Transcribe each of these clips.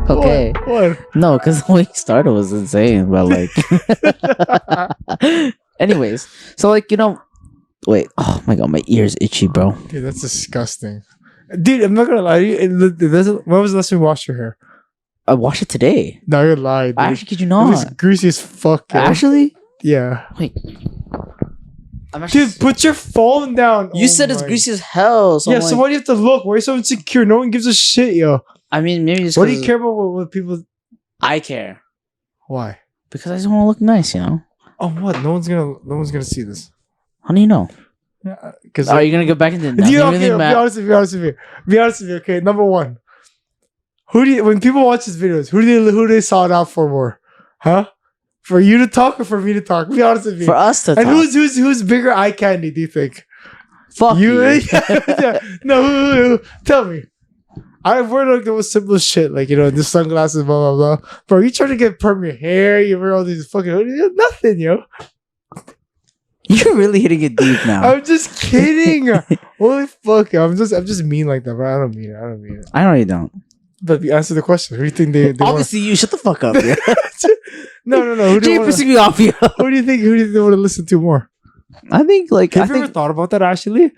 Okay. What? No, because the way he started was insane. But like, anyways, so like wait. Oh my god, my ear's itchy, bro. Dude, that's disgusting. Dude, I'm not gonna lie to you. It doesn't. When was the last time you washed your hair? I washed it today. No, you're lying. Dude. Actually, could you It not? was greasy as fuck. Yo. Actually, Yeah. wait. I'm actually. Dude, put your phone down. You said it's greasy as hell. So yeah, I'm so like, why do you have to look? Why are you so insecure? No one gives a shit, yo. I mean, maybe just. What do you care about what people? I care Why? because I just want to look nice, Oh, what? No one's gonna see this. How do you know? Yeah, because Are you gonna go back into okay, be honest with you. Be honest with you. Okay, number one. When people watch these videos, who do they saw it out for more? Huh? For you to talk or for me to talk? Be honest with me. For us to and talk. who's bigger eye candy, do you think? Fuck you. Yeah. No, who? Tell me. I've worn like the most simple shit, like the sunglasses, blah blah blah. Bro, you trying to get perm your hair, you wear all these fucking hoodies, nothing, yo. You're really hitting it deep now. I'm just kidding. Holy fuck, I'm just mean like that, but I don't mean it. I know you don't. But you answer the question. Who do you think they Obviously, you shut the fuck up. Yeah. No. Who do You're you pissing me off. Yeah. Who do you think they want to listen to more? I think Have you ever thought about that actually?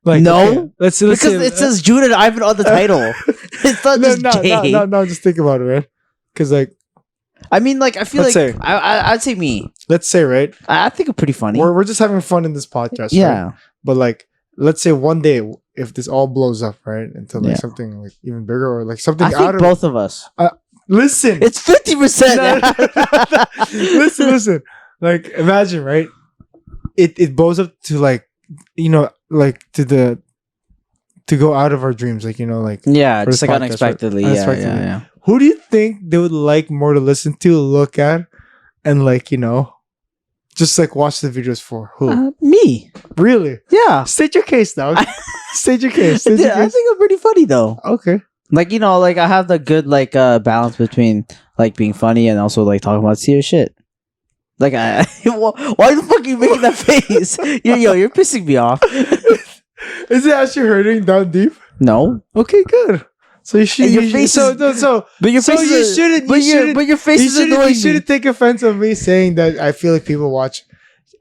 Like no, okay, let's because say, it says Jude and Ivan on the title. It's not just Jay. No. Just think about it, man. Because like, I mean, like I feel let's like say- I'd say me. let's say, right? I think I'm pretty funny. We're just having fun in this podcast, Yeah. right? But like, let's say one day if this all blows up, right, into like Yeah. something like even bigger or like something I out think of both of us. listen. It's 50%. Listen. Like, imagine, right? It blows up to like, like to go out of our dreams, like like. Yeah, for just this like podcast, unexpectedly. right? Yeah, Unexpectedly. yeah. Who do you think they would like more to listen to, look at, and like just like watch the videos for? Who? Me. Really? Yeah. State your case, dog. State your case. I think I'm pretty funny though. Okay. Like like I have the good like balance between like being funny and also like talking about serious shit. Like why the fuck are you making that face? You're pissing me off. Is it actually hurting down deep? No. Okay, good. So you should. Your face so but your so face you is, shouldn't. but your face is annoying You me. shouldn't take offense of me saying that I feel like people watch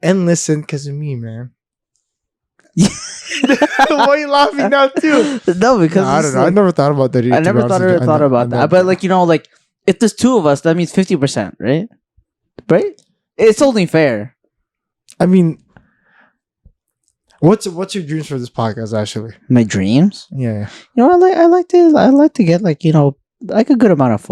and listen because of me, man. Why are you laughing now too? No, because I don't know. I never thought about that. I never thought about that. But like like if there's two of us, that means 50%, right? Right? It's only fair. I mean, what's your dreams for this podcast? Actually, My dreams. yeah. I like to get like like a good amount of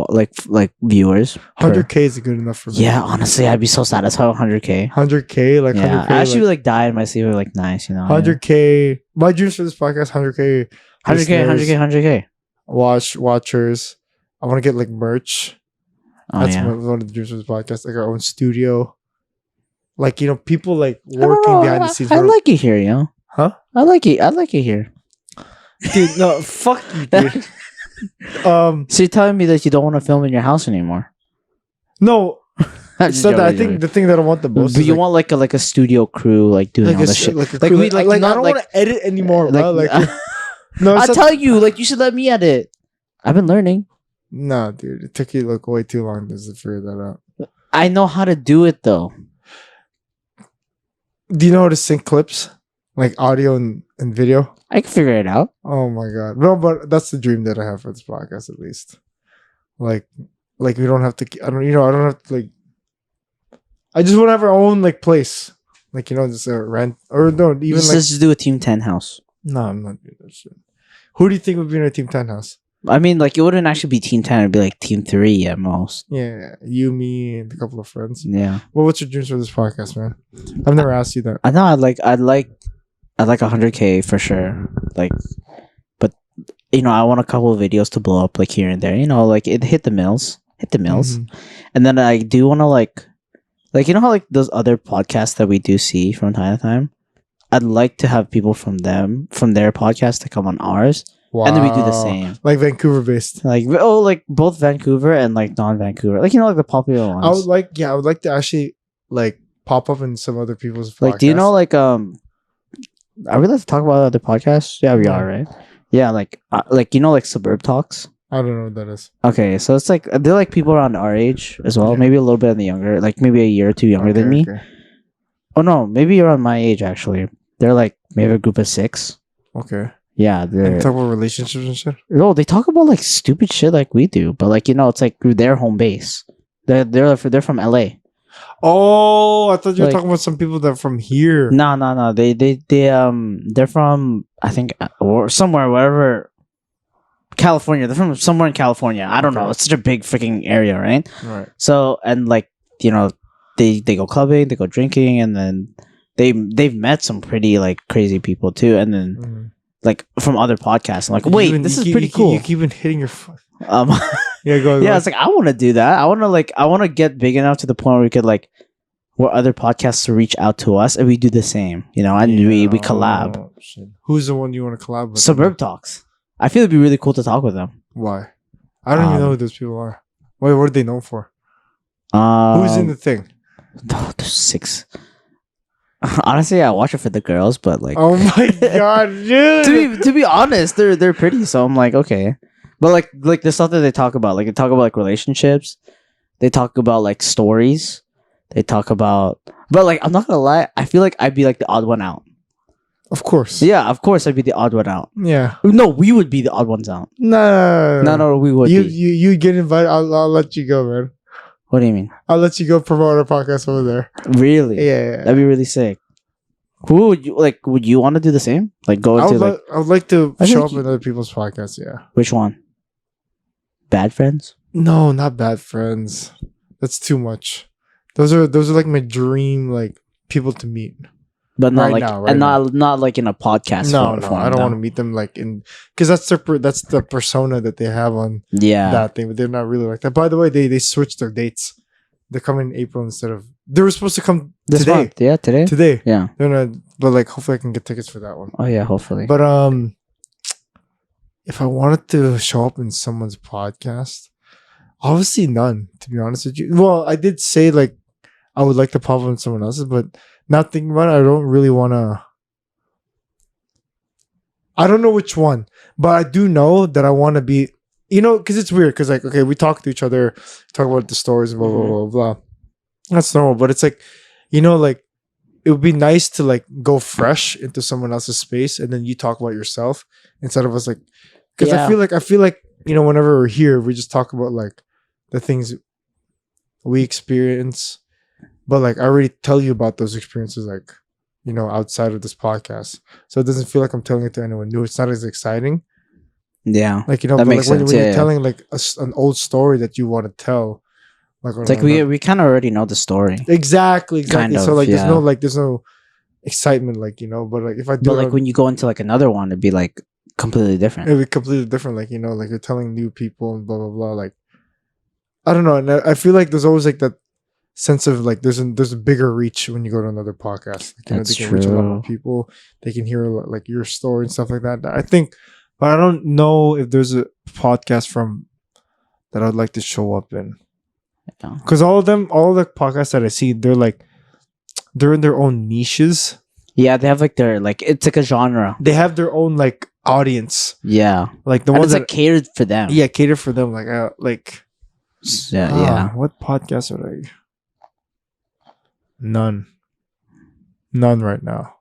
like viewers. 100K is good enough for me. Yeah, honestly, I'd be so satisfied with 100K. 100K, like Yeah, 100K. I actually like die in my sleep. Like nice, 100K. My dreams for this podcast: 100K. 100K. Watchers. I want to get like merch. Oh, That's yeah. one of the dreams of this podcast. Like our own studio. Like people like working behind the scenes. I like it here, Huh? I like it here. Dude, no, fuck you, dude. So you're telling me that you don't want to film in your house anymore? No. I'm So just I joking. think the thing that I want the most But is you want like a studio crew like doing all this shit. like a Like crew- we like I not don't like want to edit anymore, like bro. Like no, I it's not- tell you, like you should let me edit. I've been learning. no, dude. It took you like way too long to figure that out. I know how to do it though. Do you know how to sync clips? Like audio and video? I can figure it out. Oh my god. No, but that's the dream that I have for this podcast at least. Like we don't have to I don't have to like I just want to have our own like place. Like just a rent or no, even You like just do a Team 10 house. no, I'm not doing that shit. Who do you think would be in our Team 10 house? I mean, like it wouldn't actually be Team 10. It'd be like Team 3 at most. Yeah, you, me, and a couple of friends. Yeah. Well, what's your dreams for this podcast, man? I've never asked you that. I know. I'd like 100K for sure. Like, but I want a couple of videos to blow up like here and there. Like it hit the mills, Mhm. and then I do want to like how like those other podcasts that we do see from time to time. I'd like to have people from their podcast to come on ours, and then we do the Wow. same. Like Vancouver based. Like like both Vancouver and like non-Vancouver. Like like the popular ones. I would like to actually like pop up in some other people's podcasts. Like, do you know like are we allowed to talk about other podcasts? Yeah, we Yeah. are, right? Yeah, like like Suburb Talks. I don't know what that is. Okay, so it's like they're like people around our age as well. Yeah. Maybe a little bit younger, like maybe a year or two younger than me. Okay. Oh no, maybe around my age actually. They're like maybe a group of 6. Okay. Yeah, And they're. talk about relationships and shit. No, they talk about like stupid shit like we do, but like it's like their home base. They're from LA. Oh, I thought you were Like- talking about some people that are from here. No. They're from I think or somewhere wherever. California. They're from somewhere in California. I don't know. Okay. It's such a big freaking area, right? Right. So and like they go clubbing, they go drinking, and then they've met some pretty like crazy people too, and then Mhm. like from other podcasts. I'm like, You wait, even- this you is keep- pretty you keep- cool. You keep on hitting your. Um, Yeah, go. yeah, it's like I want to do that. I want to get big enough to the point where we could like where other podcasts to reach out to us and we do the same, and we collab. Oh, shit. Who's the one you want to collab with? Suburb Talks. I feel it'd be really cool to talk with them. Why? I don't even know who those people are. What are they known for? Who's in the thing? Oh, there's 6. Honestly, I watch it for the girls, but like, Oh my god, dude! to be honest, they're pretty. So I'm like, okay, but like the stuff that they talk about, like they talk about like relationships, they talk about like stories, they talk about. But like, I'm not gonna lie, I feel like I'd be like the odd one out. Of course. Yeah, of course, I'd be the odd one out. Yeah. No, we would be the odd ones out. No. No, we would. You get invited. I'll let you go, man. What do you mean? I'll let you go promote our podcast over there. Really? Yeah. That'd be really sick. Who would you like? Would you want to do the same? Like go into like I would like to I show think up in other people's podcasts. Yeah. which one? Bad Friends? No, not bad friends. That's too much. Those are like my dream like people to meet. But not Right like now, right and now. not like in a podcast. No, form, I don't no. want to meet them like in because that's the persona that they have on Yeah. that thing, but they're not really like that. By the way, they switched their dates. They're coming in April instead of they were supposed to come This today. month. Yeah, today. Today, Yeah. they're not, but like hopefully I can get tickets for that one. Oh yeah, hopefully. But if I wanted to show up in someone's podcast, obviously none. To be honest with you, well, I did say like I would like to pop up in someone else's, but not thinking about it, I don't really want to. I don't know which one, but I do know that I want to be, because it's weird. Because like, okay, we talk to each other, talk about the stories, blah blah blah blah. That's normal, but it's like, like it would be nice to like go fresh into someone else's space, and then you talk about yourself instead of us like, because Yeah. I feel like whenever we're here, we just talk about like the things we experience, but like I already tell you about those experiences, like outside of this podcast, so it doesn't feel like I'm telling it to anyone new. It's not as exciting. Yeah. Like That but makes like sense, when you're yeah. telling like an old story that you want to tell, like It's like we kind of already know the story. exactly. Kind So of, like yeah. there's no excitement, like but like if I do But like when you go into like another one, it'd be like completely different. it'd be completely different. Like like you're telling new people and blah blah blah. Like I don't know, and I feel like there's always like that sense of like there's a bigger reach when you go to another podcast. Like, That's they can reach a lot more true. people. They can hear like your story and stuff like that. I think, but I don't know if there's a podcast from that I'd like to show up in. Yeah. Because all the podcasts that I see, they're in their own niches. Yeah, they have like their like it's like a genre. They have their own like audience. Yeah. Like the And ones it's that like catered for them. cater for them. Like Yeah. what podcasts are they? None right now.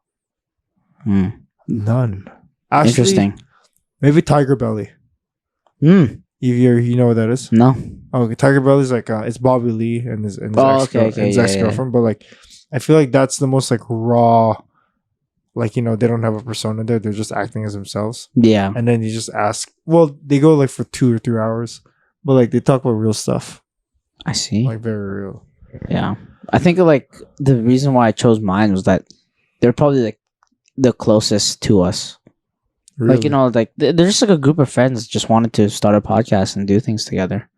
Hmm. None. Actually, Interesting. Maybe Tiger Belly. Hmm. You know what that is? No. Okay, Tiger Belly's like it's Bobby Lee and his Oh, okay, his yeah, ex-girlfriend, but like I feel like that's the most like raw. Like they don't have a persona there; they're just acting as themselves. Yeah. And then you just ask. Well, they go like for 2 or 3 hours, but like they talk about real stuff, I see. like very real. Yeah. I think like the reason why I chose mine was that they're probably like the closest to us. Really. Like like they're just like a group of friends that just wanted to start a podcast and do things together.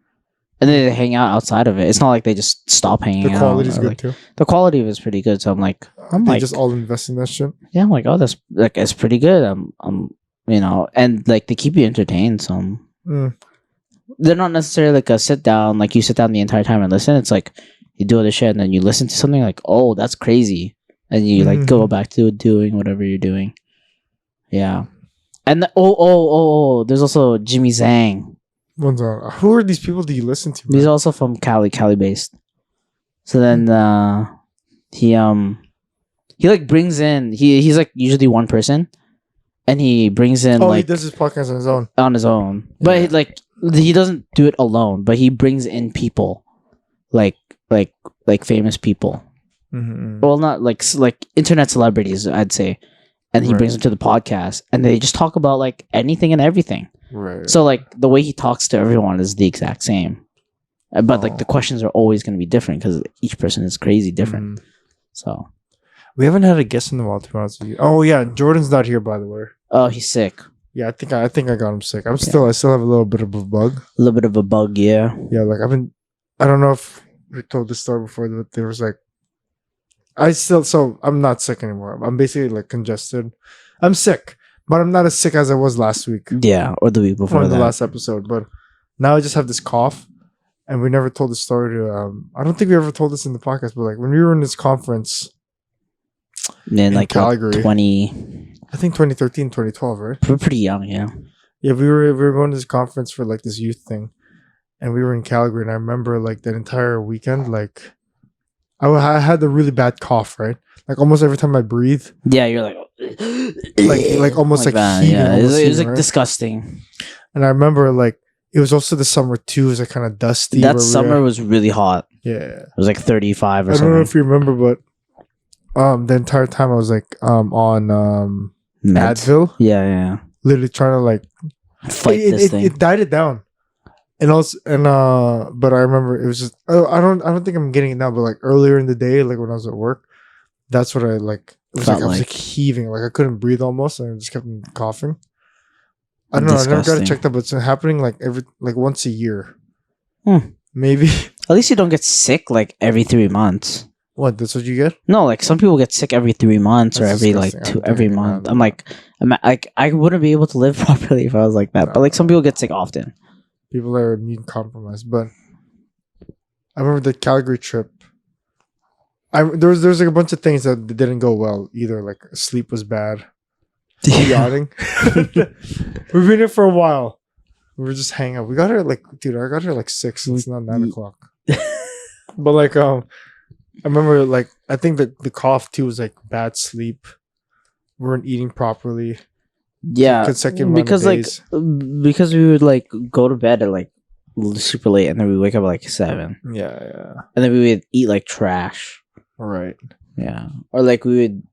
And then they hang out outside of it. It's not like they just stop hanging the out. quality's or, good like- too. The quality of it is pretty good. So I'm like, They just all invest in that shit. yeah, I'm like, oh, that's like it's pretty good. And like they keep you entertained. So they're not necessarily like a sit down. Like you sit down the entire time and listen. It's like you do other shit and then you listen to something like, oh, that's crazy, and you like go back to doing whatever you're doing. Yeah, and there's also Jimmy Zhang. Who are these people that you listen to? He's also from Cali based. So then he like brings in he's like usually one person, and he brings in he does his podcast on his own. But he doesn't do it alone, but he brings in people like famous people. Mm-hmm. Well, not like internet celebrities, I'd say. And he brings them to the podcast, and they just talk about like anything and everything. Right. So like the way he talks to everyone is the exact same, but like the questions are always going to be different because each person is crazy different. So we haven't had a guest in a while, to be honest with you. Oh yeah, Jordan's not here, by the way. Oh, he's sick. Yeah, I think I got him sick. I still have a little bit of a bug. A little bit of a bug, yeah. Yeah, like I don't know if we told this story before, but there was like, I'm not sick anymore. I'm basically like congested. I'm sick, but I'm not as sick as I was last week. Yeah, or the week before or the last episode. But now I just have this cough, and we never told the story to. I don't think we ever told this in the podcast, but like when we were in this conference in like Calgary, 2013, 2012, right? We're pretty young, yeah. Yeah, we were going to this conference for like this youth thing, and we were in Calgary, and I remember like that entire weekend, like. I had a really bad cough, right? Like almost every time I breathe. Yeah, you're like almost like that. heaving, Yeah, almost it was like right? disgusting. And I remember like it was also the summer too. It was like kind of dusty. That summer was really hot. Yeah, it was like 35 or something. I don't know if you remember, but the entire time I was like on Advil. Yeah. Literally trying to like fight this thing. It died it down. And also, but I remember it was just. Oh, I don't think I'm getting it now. But like earlier in the day, like when I was at work, that's what I like. It was like I was like heaving, like I couldn't breathe almost, and I just kept coughing. I don't know. I never got it checked up, but it's happening like once a year, maybe. At least you don't get sick like every 3 months. What? That's what you get? No, like some people get sick every 3 months or every every month. I'm like I wouldn't be able to live properly if I was like that. But like some people get sick often. People are immune compromised, but I remember the Calgary trip. There was like a bunch of things that didn't go well either. Like sleep was bad, yachting. We've been here for a while. We were just hanging out. We got here like, dude, I got here like 6. It's not 9 o'clock. But like, I remember like I think that the cough too was like bad sleep. We weren't eating properly. Yeah, because we would like go to bed at like super late, and then we wake up at like 7. Yeah, and then we would eat like trash. Right. Yeah, or like we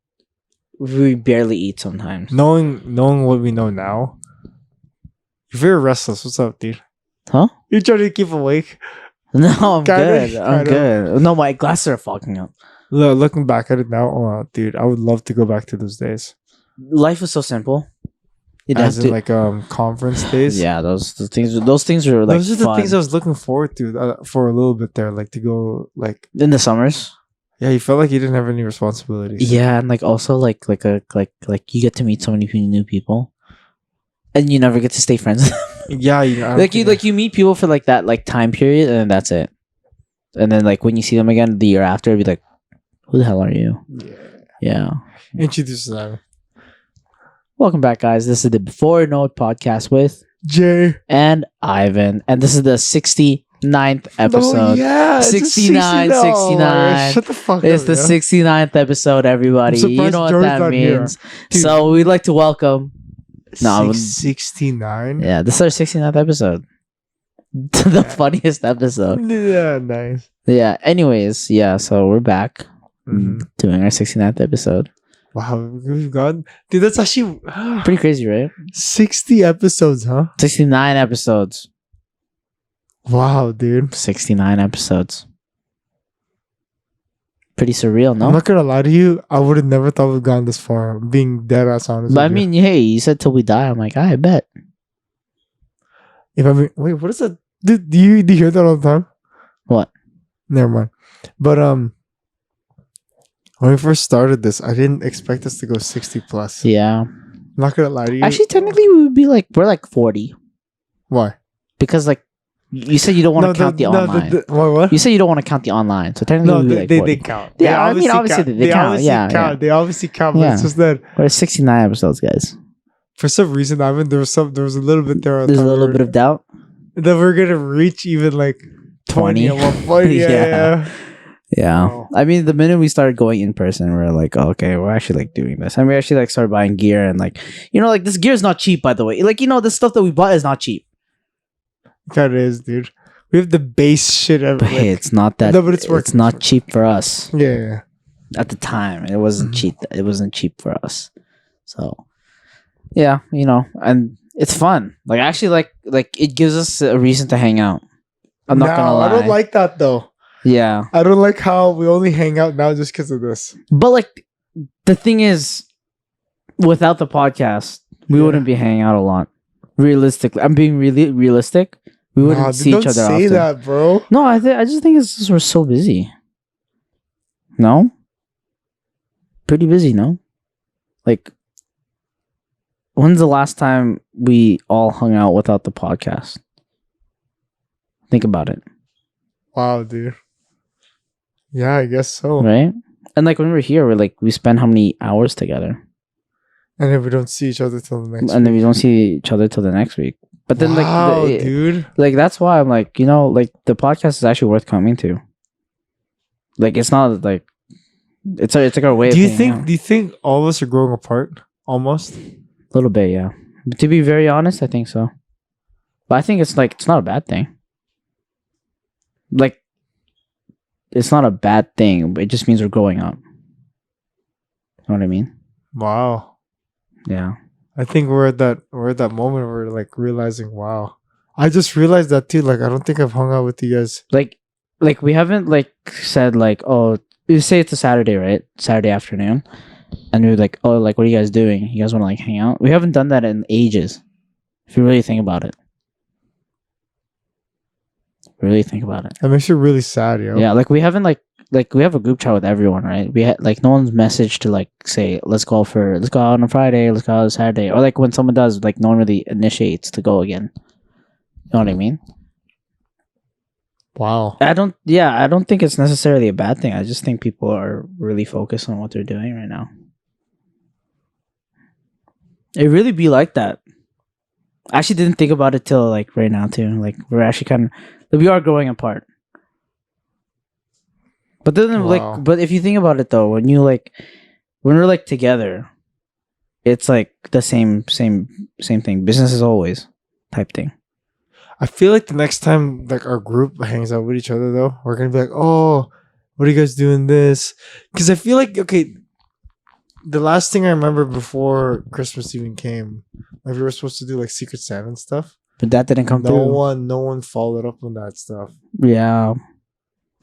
barely eat sometimes. Knowing what we know now, you're very restless. What's up, dude? Huh? You trying to keep awake? No, I'm good. I'm good. No, my glasses are fucking up. Looking back at it now, dude, I would love to go back to those days. Life was so simple. As in like conference days. Yeah, those things were like those are the fun. things I was looking forward to for a little bit there, like to go like in the summers. Yeah, you felt like you didn't have any responsibilities. Yeah, and like also like you get to meet so many new people, and you never get to stay friends. Yeah, you meet people for like that like time period, and then that's it. And then like when you see them again the year after, it'd be like, who the hell are you? Yeah. Introduce them. Welcome back, guys. This is the Before Note podcast with Jay and Ivan. And this is the 69th episode. Oh, yeah. 69. Shut the fuck up. It's the 69th episode, everybody. You know what that means. So we'd like to welcome... 69? Yeah, this is our 69th episode. The funniest episode. Yeah, nice. Yeah, anyways. Yeah, so we're back doing our 69th episode. Wow, we've gone. Dude, that's actually pretty crazy, right? 60 episodes, huh? 69 episodes. Wow, dude. 69 episodes. Pretty surreal, no? I'm not gonna lie to you. I would have never thought we'd gone this far. I'm being dead ass honest. But I mean, hey, you said till we die. I'm like, I bet. Wait, what is that? Do you hear that all the time? What? Never mind. But when we first started this, I didn't expect us to go 60 plus. Yeah. I'm not gonna lie to you. Actually, technically, we would be like, we're like 40. Why? Because like, you said you don't want to count the online. What? You said you don't want to count the online. So technically, they count. Yeah, I mean, obviously they count. Yeah. They obviously count. But it's just that we're 69 episodes, guys. For some reason, Ivan, there was a little bit there. There's a little bit of doubt. that we're gonna reach even like 20 at one point. Yeah. Yeah. Wow. I mean, the minute we started going in person, we're like, oh, okay, we're actually like doing this. And we actually like started buying gear and like, like this gear is not cheap, by the way. Like, the stuff that we bought is not cheap. That is, dude. We have the base shit ever. But hey, it's not that. No, but it's working. It's not cheap for us. Yeah. At the time, it wasn't cheap. It wasn't cheap for us. So, yeah, and it's fun. Like, actually, like it gives us a reason to hang out. I'm not gonna lie. I don't like that though. Yeah. I don't like how we only hang out now just because of this. But like, the thing is, without the podcast, we wouldn't be hanging out a lot. Realistically, I'm being really realistic. We wouldn't see each other often. Don't say that, bro. No, I just think it's just we're so busy. No? Pretty busy, no? Like, when's the last time we all hung out without the podcast? Think about it. Wow, dude. Yeah, I guess so. Right? And like when we're here, we spend how many hours together? And then we don't see each other till the next week. And then we don't see each other till the next week. But then dude. Like that's why I'm like, like the podcast is actually worth coming to. Like it's not like it's like our way do you think all of us are growing apart? Almost? A little bit, yeah. But to be very honest, I think so. But I think it's not a bad thing. Like it's not a bad thing, but it just means we're growing up. You know what I mean? Wow. Yeah. I think we're at that moment where we're like realizing, wow. I just realized that too. Like I don't think I've hung out with you guys. Like we haven't said oh, you say it's a Saturday, right? Saturday afternoon. And we're like, oh, what are you guys doing? You guys want to hang out? We haven't done that in ages. If you really think about it. Really think about it. That makes you really sad, yo. Yeah, we haven't we have a group chat with everyone, right? We had no one's messaged to say let's go out on a Friday, let's go out on a Saturday, or when someone does, no one really initiates to go again. You know what I mean? Wow. I don't think it's necessarily a bad thing. I just think people are really focused on what they're doing right now. It really be like that. I actually didn't think about it till right now too. We're actually we are growing apart. But then but if you think about it though, when you when we're together, it's the same thing. Business as always type thing. I feel like the next time our group hangs out with each other though, we're gonna be like, oh, what are you guys doing this? Because I feel okay, the last thing I remember before Christmas even came, we were supposed to do Secret Santa and stuff. But that didn't come through. No one followed up on that stuff. Yeah.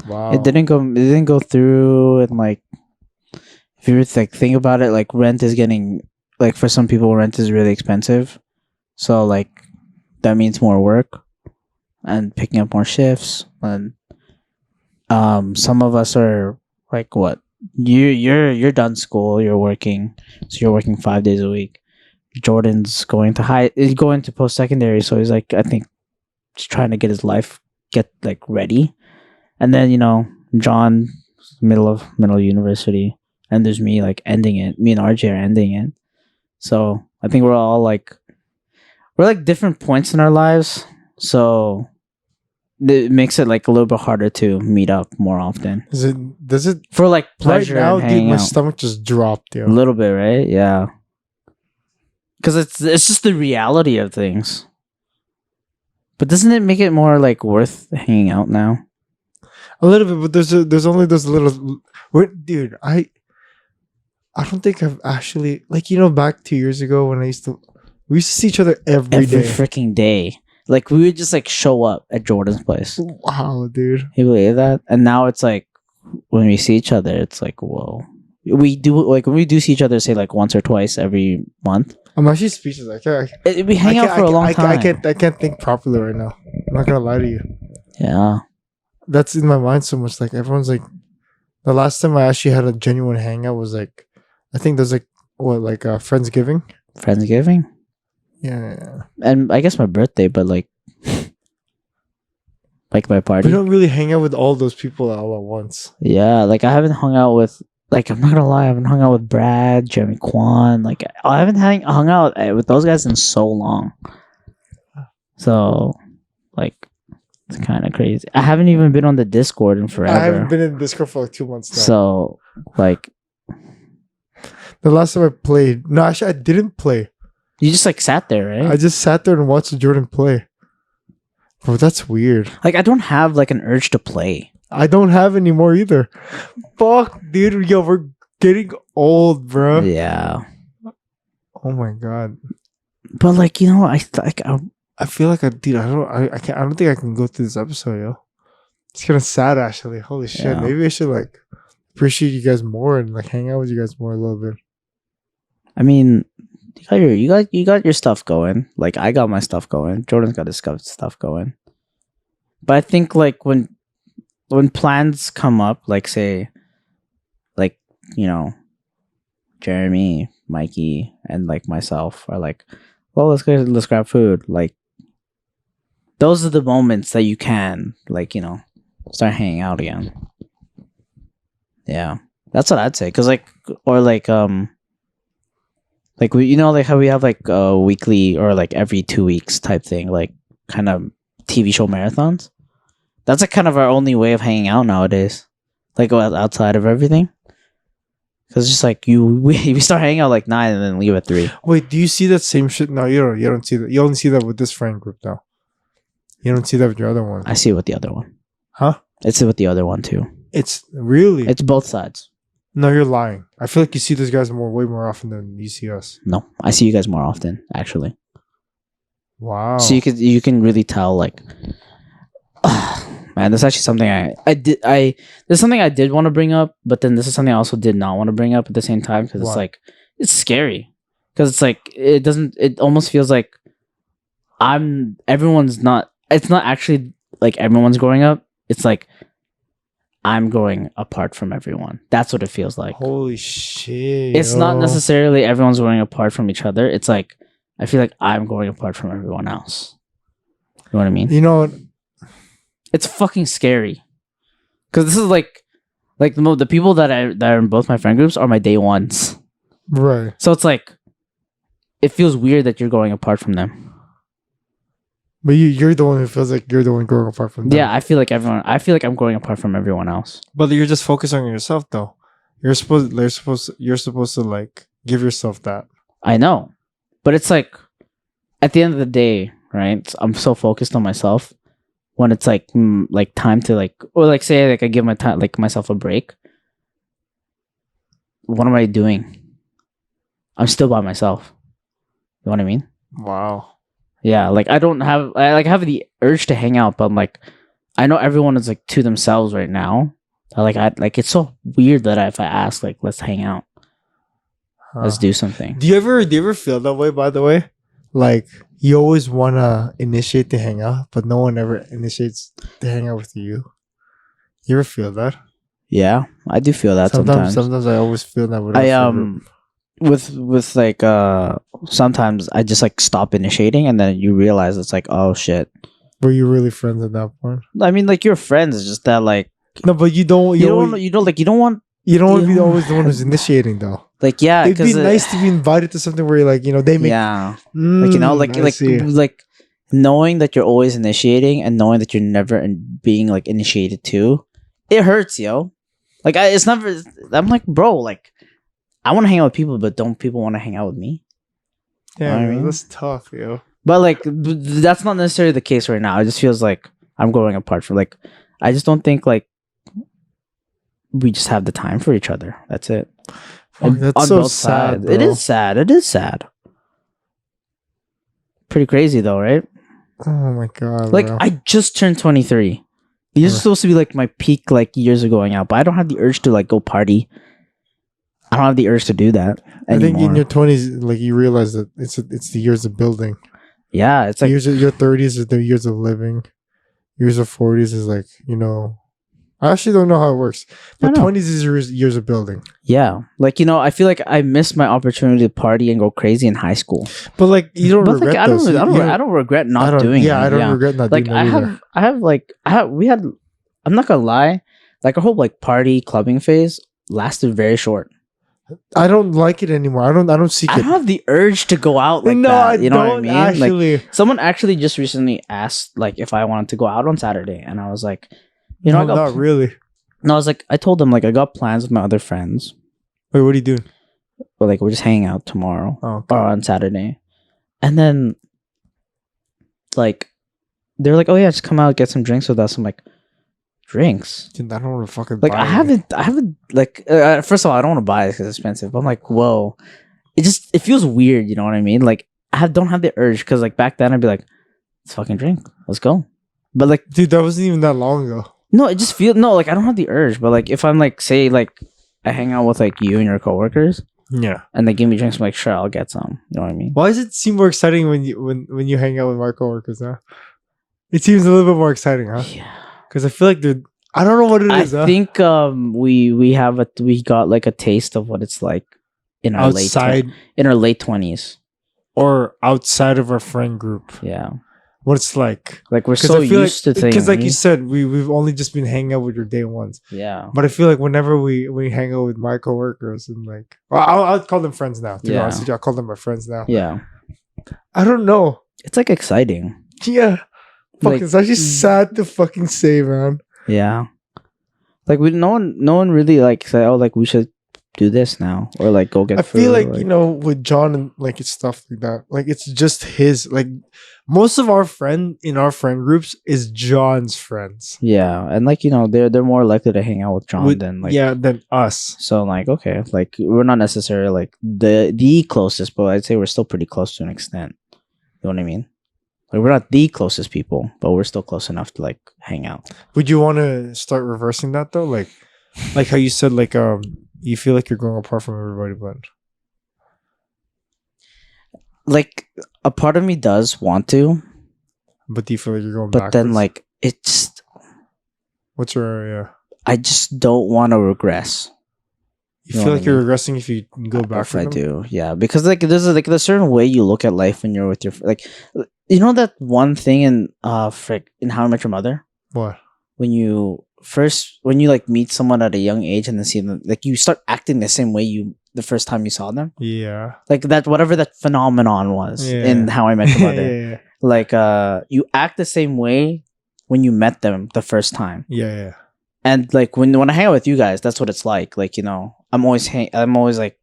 Wow. It didn't go through, and if you think about it, rent is getting for some people rent is really expensive. So that means more work and picking up more shifts, and some of us are what? You're done school, you're working. So you're working 5 days a week. Jordan's going to post-secondary, so he's I think just trying to get his life ready. And then John, middle university, and there's me ending it. Me and RJ are ending it. So I think we're all we're different points in our lives, so it makes it a little bit harder to meet up more often. Does it for pleasure right now, and hanging dude? My out. stomach just dropped, yo. A little bit, right? Yeah. Because it's just the reality of things. But doesn't it make it more worth hanging out now? A little bit, but there's only those little. Dude, I don't think I've actually back 2 years ago when we used to see each other every day. Freaking day. We would just show up at Jordan's place. Wow, dude. You believe that? And now it's when we see each other, it's whoa. We do when we do see each other, say once or twice every month. I'm actually speechless. We hang out for a long time. I can't think properly right now. I'm not gonna lie to you. Yeah. That's in my mind so much. Everyone's the last time I actually had a genuine hangout was I think there's Friendsgiving. Friendsgiving? Yeah. And I guess my birthday, but my party. We don't really hang out with all those people all at once. Yeah, I haven't hung out with I'm not gonna lie, I haven't hung out with Brad, Jeremy Kwan. I haven't hung out with those guys in so long. So, Like, it's kind of crazy. I haven't even been on the Discord in forever. I haven't been in Discord for like 2 months now. So, like, the last time I played, no, actually, I didn't play. you just like sat there, right? I just sat there and watched Jordan play. Bro, that's weird. Like, I don't have like an urge to play. I don't have any more either. Fuck, dude. Yo, we're getting old, bro. Yeah. Oh my god. But like, you know, I feel like I don't think I can go through this episode, yo. It's kind of sad, actually. Holy shit. Yeah. Maybe I should like appreciate you guys more and like hang out with you guys more a little bit. I mean, you got your stuff going. Like, I got my stuff going. Jordan's got his stuff going. But I think like when plans come up, like say, like, you know, Jeremy, Mikey, and like myself are like, well, let's grab food. Like, those are the moments that you can, like, you know, start hanging out again. Yeah, that's what I'd say. Cause like, or like we, you know, like how we have like a weekly or like every 2 weeks type thing, like kind of TV show marathons. That's like kind of our only way of hanging out nowadays. Like outside of everything. Cause it's just like we start hanging out like 9 and then leave at 3. Wait, do you see that same shit? No, you don't see that. You only see that with this friend group now. You don't see that with your other one. I see it with the other one. Huh? I see it with the other one too. It's really. It's both sides. No, you're lying. I feel like you see those guys way more often than you see us. No, I see you guys more often, actually. Wow. So you can really tell, like, man, this is actually something there's something I did want to bring up, but then this is something I also did not want to bring up at the same time, because it's like, it's scary, because it's like, it almost feels like it's not actually like everyone's growing up. It's like I'm growing apart from everyone. That's what it feels like. Holy shit. It's not necessarily everyone's growing apart from each other. It's like, I feel like I'm growing apart from everyone else. You know what I mean? You know, it's fucking scary. Because this is like the people that are in both my friend groups are my day ones. Right. So it's like, it feels weird that you're growing apart from them. But you're the one who feels like you're the one growing apart from them. Yeah, I feel like I'm growing apart from everyone else. But you're just focusing on yourself, though. You're supposed to like give yourself that. I know, but it's like, at the end of the day, right? I'm so focused on myself. When it's like time to like, or like say like I give my time, like myself a break. What am I doing? I'm still by myself. You know what I mean? Wow. Yeah, like I have the urge to hang out, but I'm like, I know everyone is like to themselves right now. It's so weird that if I ask, like, let's hang out, let's do something. Do you ever feel that way? By the way, like you always wanna initiate to hang out, but no one ever initiates to hang out with you. You ever feel that? Yeah, I do feel that sometimes. Sometimes I always feel that. With like sometimes I just like stop initiating, and then you realize it's like, oh shit. Were you really friends at that point? I mean, like, you're friends. It's just that like, no, but you don't want to be always the one who's initiating though. Like, yeah, it'd be nice to be invited to something where you're like, you know, they make like, you know, like knowing that you're always initiating and knowing that you're never being like initiated to, it hurts, yo. Like I'm like, bro, like, I want to hang out with people, but don't people want to hang out with me? Yeah, you know, I mean? That's tough, yo. But like, that's not necessarily the case right now. It just feels like I'm growing apart from, like, I just don't think like we just have the time for each other. That's it. That's on so both sad. It is sad. It is sad. Pretty crazy though, right? Oh my god. Like, bro. I just turned 23. These are supposed to be like my peak like years of going out, but I don't have the urge to like go party. I don't have the urge to do that anymore. I think in your 20s, like, you realize that it's the years of building. Yeah, it's like your 30s is the years of living. Years of 40s is like, you know, I actually don't know how it works, but 20s is years of building. Yeah, like, you know, I feel like I missed my opportunity to party and go crazy in high school. But like, you don't regret like, those. I don't regret not doing it. Yeah, I don't regret not doing it. I'm not gonna lie, like, our whole like party clubbing phase lasted very short. I don't like it anymore. I don't seek I it. don't have the urge to go out like no, that. I You know what I don't mean? actually. Like someone actually just recently asked like if I wanted to go out on Saturday, and I was like, you know, no, I got not really. No, I was like, I told them like I got plans with my other friends, Wait, what are you doing? but like we're just hanging out tomorrow Oh, or on Saturday, and then like they're like, oh yeah, just come out get some drinks with us. I'm like, drinks? Dude, I don't want to fucking Like buy I any. haven't like first of all, I don't want to buy it because it's expensive. But I'm like, whoa, it feels weird. You know what I mean? Like don't have the urge because like back then I'd be like, let's fucking drink, let's go. But like, Dude, that wasn't even that long ago. no, it just feels no like I don't have the urge. But like if I'm like say like I hang out with like you and your coworkers. Yeah. And they give me drinks. I'm like, sure, I'll get some. You know what I mean? Why does it seem more exciting when you hang out with my coworkers now? It seems a little bit more exciting, huh? Yeah. Because I feel like they're. I don't know what it I is. think we got like a taste of what it's like in our Outside in our late 20s. or outside of our friend group. Yeah. What it's like. Like we're so used to things. Because like you said, we've only just been hanging out with your day ones. Yeah. But I feel like whenever we hang out with my coworkers and like, well, I'll call them friends now. To be honest with you, I'll call them my friends now. Yeah. I don't know. It's like exciting. Yeah. Fuck, Like, it's actually sad to fucking say, man. Yeah. Like no one really like said, oh, like we should do this now or like go get I food, feel like you know with John and like it's stuff like that. Like it's just his like most of our friend in our friend groups is John's friends. Yeah, and like you know they're more likely to hang out with John than like than us. So like okay, like we're not necessarily like the closest, but I'd say we're still pretty close to an extent. You know what I mean? Like we're not the closest people, but we're still close enough to like hang out. Would you want to start reversing that though? Like how you said like you feel like you're going apart from everybody, but like a part of me does want to, but do you feel like you're going but backwards? then like it's what's your I just don't want to regress. You feel like you're regressing if you go back. If I do, yeah, because like there's like a certain way you look at life when you're with your like, you know that one thing in in How I Met Your Mother. What? When you like meet someone at a young age and then see them, like you start acting the same way the first time you saw them. Yeah. Like that, whatever that phenomenon was in How I Met Your Mother. yeah. Like you act the same way when you met them the first time. Yeah. And like when I hang out with you guys, that's what it's like. Like you know, I'm always like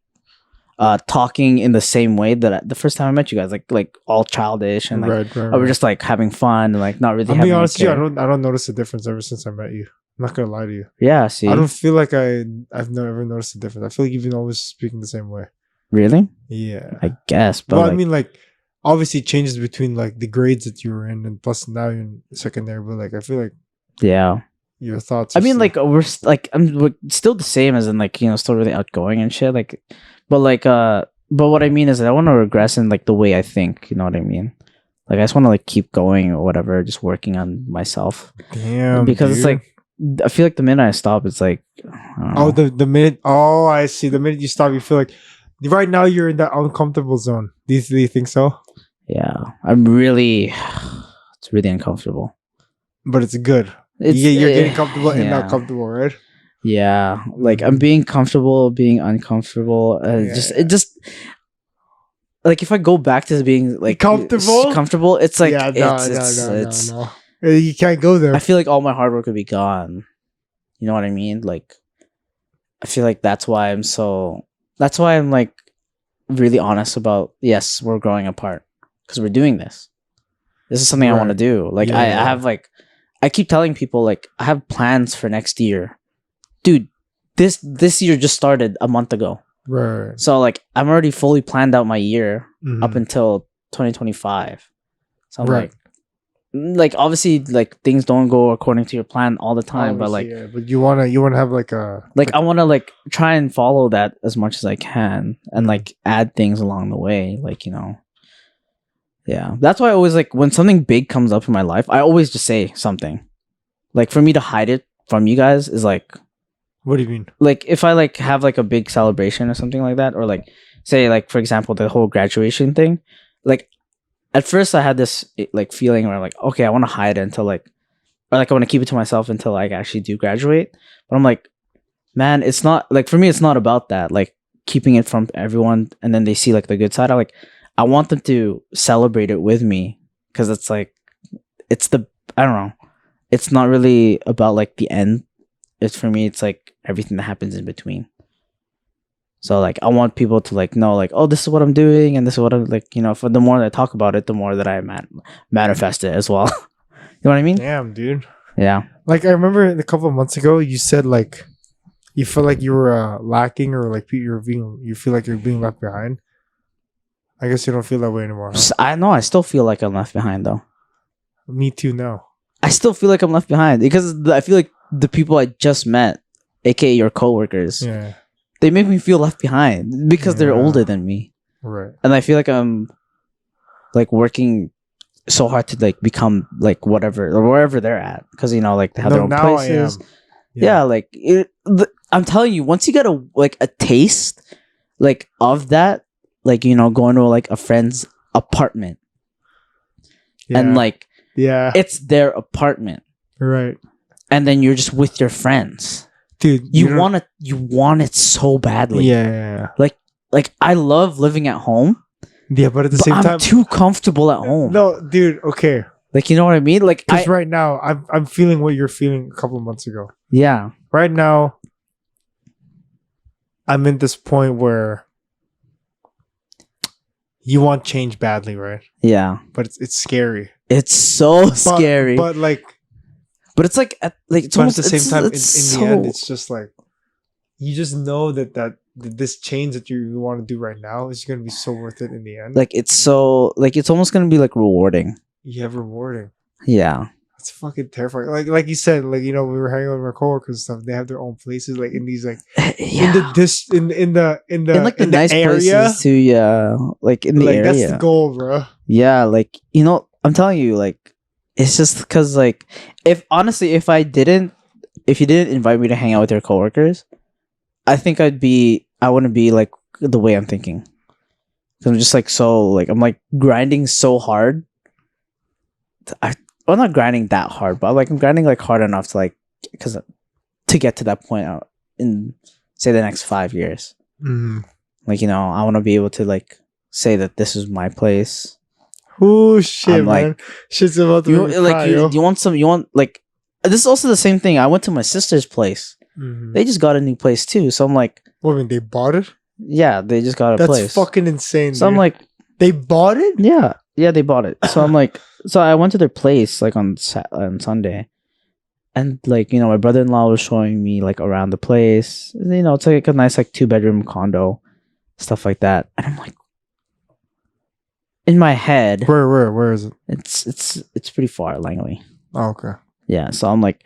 talking in the same way that the first time I met you guys, like all childish and like right. we're just like having fun and like not really. I'll be honest with you, I don't notice a difference ever since I met you. I'm not gonna lie to you. Yeah, see, I don't feel like I've never noticed a difference. I feel like you've been always speaking the same way. Really? Yeah, I guess. But well, like, I mean, like obviously it changes between like the grades that you were in, and plus now you're in secondary. But like I feel like yeah. Your thoughts. I mean, like we're still the same as in like you know still really outgoing and shit. Like, but what I mean is I want to regress in like the way I think. You know what I mean? Like I just want to like keep going or whatever, just working on myself. Damn. Because dude. it's like I feel like the minute I stop, it's like the minute. Oh, I see. The minute you stop, you feel like right now you're in that uncomfortable zone. Do you think so? Yeah, it's really uncomfortable. But it's good. You're getting comfortable and not comfortable, right? Yeah, like I'm being comfortable, being uncomfortable. It just like if I go back to being like comfortable, it's like no. You can't go there. I feel like all my hard work would be gone. You know what I mean? Like, I feel like that's why I'm like really honest about yes, we're growing apart because we're doing this. This is something I want to do. Like I have like. I keep telling people like I have plans for next year. Dude, this year just started a month ago. Right. So like I'm already fully planned out my year up until 2025. So I'm like obviously like things don't go according to your plan all the time, but like but you wanna have like a I wanna like try and follow that as much as I can and like add things along the way. Like, you know. Yeah, that's why I always like when something big comes up in my life, I always just say something. Like for me to hide it from you guys is like, what do you mean? Like if I like have like a big celebration or something like that, or like say like for example the whole graduation thing. Like at first I had this like feeling where I'm like, okay, I want to hide it until like, or like I want to keep it to myself until I actually do graduate. But I'm like, man, it's not like for me. It's not about that. Like keeping it from everyone, and then they see like the good side. I want them to celebrate it with me, because it's like I don't know. It's not really about like the end. It's for me. It's like everything that happens in between. So like I want people to like know like, oh, this is what I'm doing, and this is what I'm like. For the more that I talk about it, the more that I manifest it as well. You know what I mean? Damn, dude. Yeah. Like I remember a couple of months ago, you said like you felt like you were lacking, or like you feel like you're being left behind. I guess you don't feel that way anymore. Huh? I know. I still feel like I'm left behind though. Me too now. I still feel like I'm left behind because I feel like the people I just met, aka your coworkers, they make me feel left behind because they're older than me. Right. And I feel like I'm like working so hard to like become like whatever or wherever they're at, because like they have their own places. Like I'm telling you, once you get a taste like of that, like going to like a friend's apartment, and like it's their apartment, right? And then you're just with your friends, dude. You want it so badly. Yeah. Like I love living at home. Yeah, but at the same time, I'm too comfortable at home. No, dude. Okay. Like, you know what I mean? Like, because right now I'm feeling what you're feeling a couple of months ago. Yeah. Right now, I'm in this point where you want change badly, right? Yeah. But it's scary. It's so scary. But it's like it's almost at the same time. In the end, it's just like you just know that this change that you want to do right now is going to be so worth it in the end. Like it's almost going to be like rewarding. Yeah, rewarding. Yeah. It's fucking terrifying. Like you said, like we were hanging out with our coworkers and stuff. They have their own places, like in these like in the like the nice area. Places too. Yeah, like in the area. That's the goal, bro. Yeah, like I'm telling you, like it's just because like if you didn't invite me to hang out with your coworkers, I think I wouldn't be like the way I'm thinking. I'm just like I'm like grinding so hard. I'm not grinding that hard, but like I'm grinding like hard enough to to get to that point out in say the next 5 years. Mm. Like I want to be able to like say that this is my place. Oh shit, man! Shit's about to you want like this is also the same thing. I went to my sister's place. Mm-hmm. They just got a new place too, so I'm like, what, I mean, they bought it? Yeah, they just got a place. That's fucking insane. So dude. I'm like, they bought it? Yeah, they bought it. So I'm like, so I went to their place like on Sunday, and like my brother-in-law was showing me like around the place. It's like a nice like 2-bedroom condo, stuff like that. And I'm like, in my head, where is it? It's pretty far, Langley. Oh, okay. Yeah, so I'm like,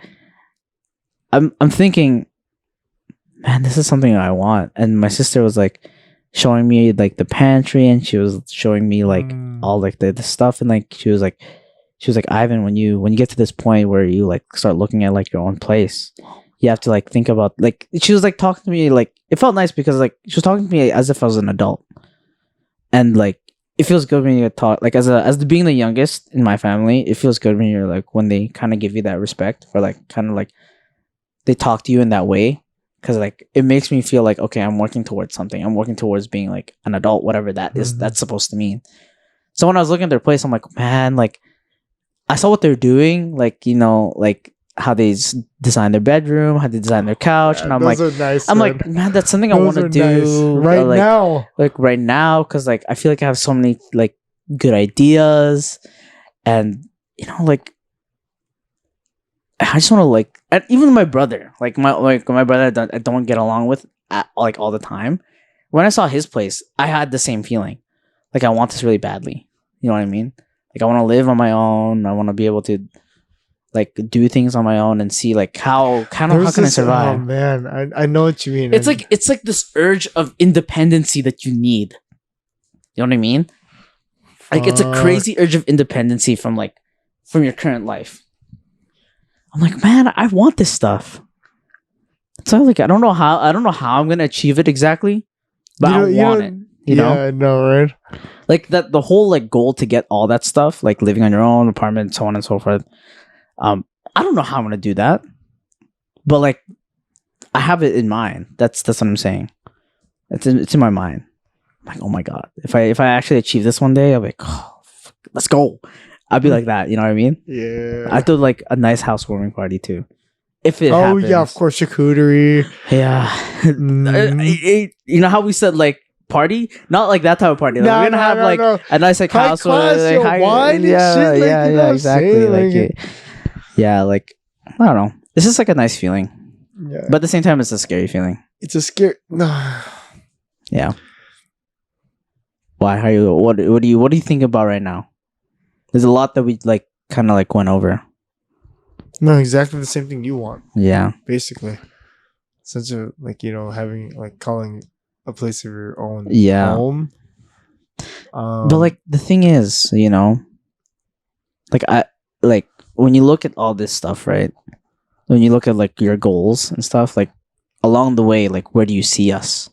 I'm thinking, man, this is something I want. And my sister was like showing me like the pantry, and she was showing me like all like the stuff, and like she was like Ivan, when you get to this point where you like start looking at like your own place, you have to like think about like she was like talking to me, like it felt nice because like she was talking to me as if I was an adult, and like it feels good when you talk like being the youngest in my family. It feels good when you're like when they kind of give you that respect, or like kind of like they talk to you in that way. Because like it makes me feel like, okay, I'm working towards something. I'm working towards being like an adult, whatever that is. That's supposed to mean. So when I was looking at their place, I'm like, man, like I saw what they're doing, like like how they design their bedroom, how they design their couch, and I'm like, nice, like, man, that's something I want to do right now. Like right now, because like I feel like I have so many like good ideas, and like. I just want to like, and even my brother, like my brother, I don't get along with like all the time. When I saw his place, I had the same feeling. Like I want this really badly. You know what I mean? Like I want to live on my own. I want to be able to like do things on my own and see like how can I survive? Oh man, I know what you mean. It's like this urge of independency that you need. You know what I mean? Like it's a crazy urge of independency from your current life. I'm like, man, I want this stuff. So like, I don't know how I'm gonna achieve it exactly, but I want it. You know? I know, right? Like that, the whole like goal to get all that stuff, like living on your own apartment, so on and so forth. I don't know how I'm gonna do that, but like, I have it in mind. That's what I'm saying. It's in my mind. I'm like, oh my god, if I actually achieve this one day, I'll be like, oh, fuck, let's go. I'll be like that. You know what I mean? Yeah. I do like a nice housewarming party too. If it Oh happens. yeah, of course, charcuterie. Yeah. You know how we said like party? Not like that type of party. Like, we're gonna have like a nice like high house class, with like, wine and yeah, shit. Like, yeah, you know yeah, what I'm exactly. saying? Like, yeah, like I don't know. It's just like a nice feeling, Yeah. but at the same time, it's a scary feeling. It's a scary. No. Yeah. Why? How you? What do you think about right now? There's a lot that we like kind of like went over. No, exactly the same thing you want. Yeah. Basically, such a like having like calling a place of your own home. But like the thing is, like I like when you look at all this stuff, right? When you look at like your goals and stuff, like along the way, like where do you see us?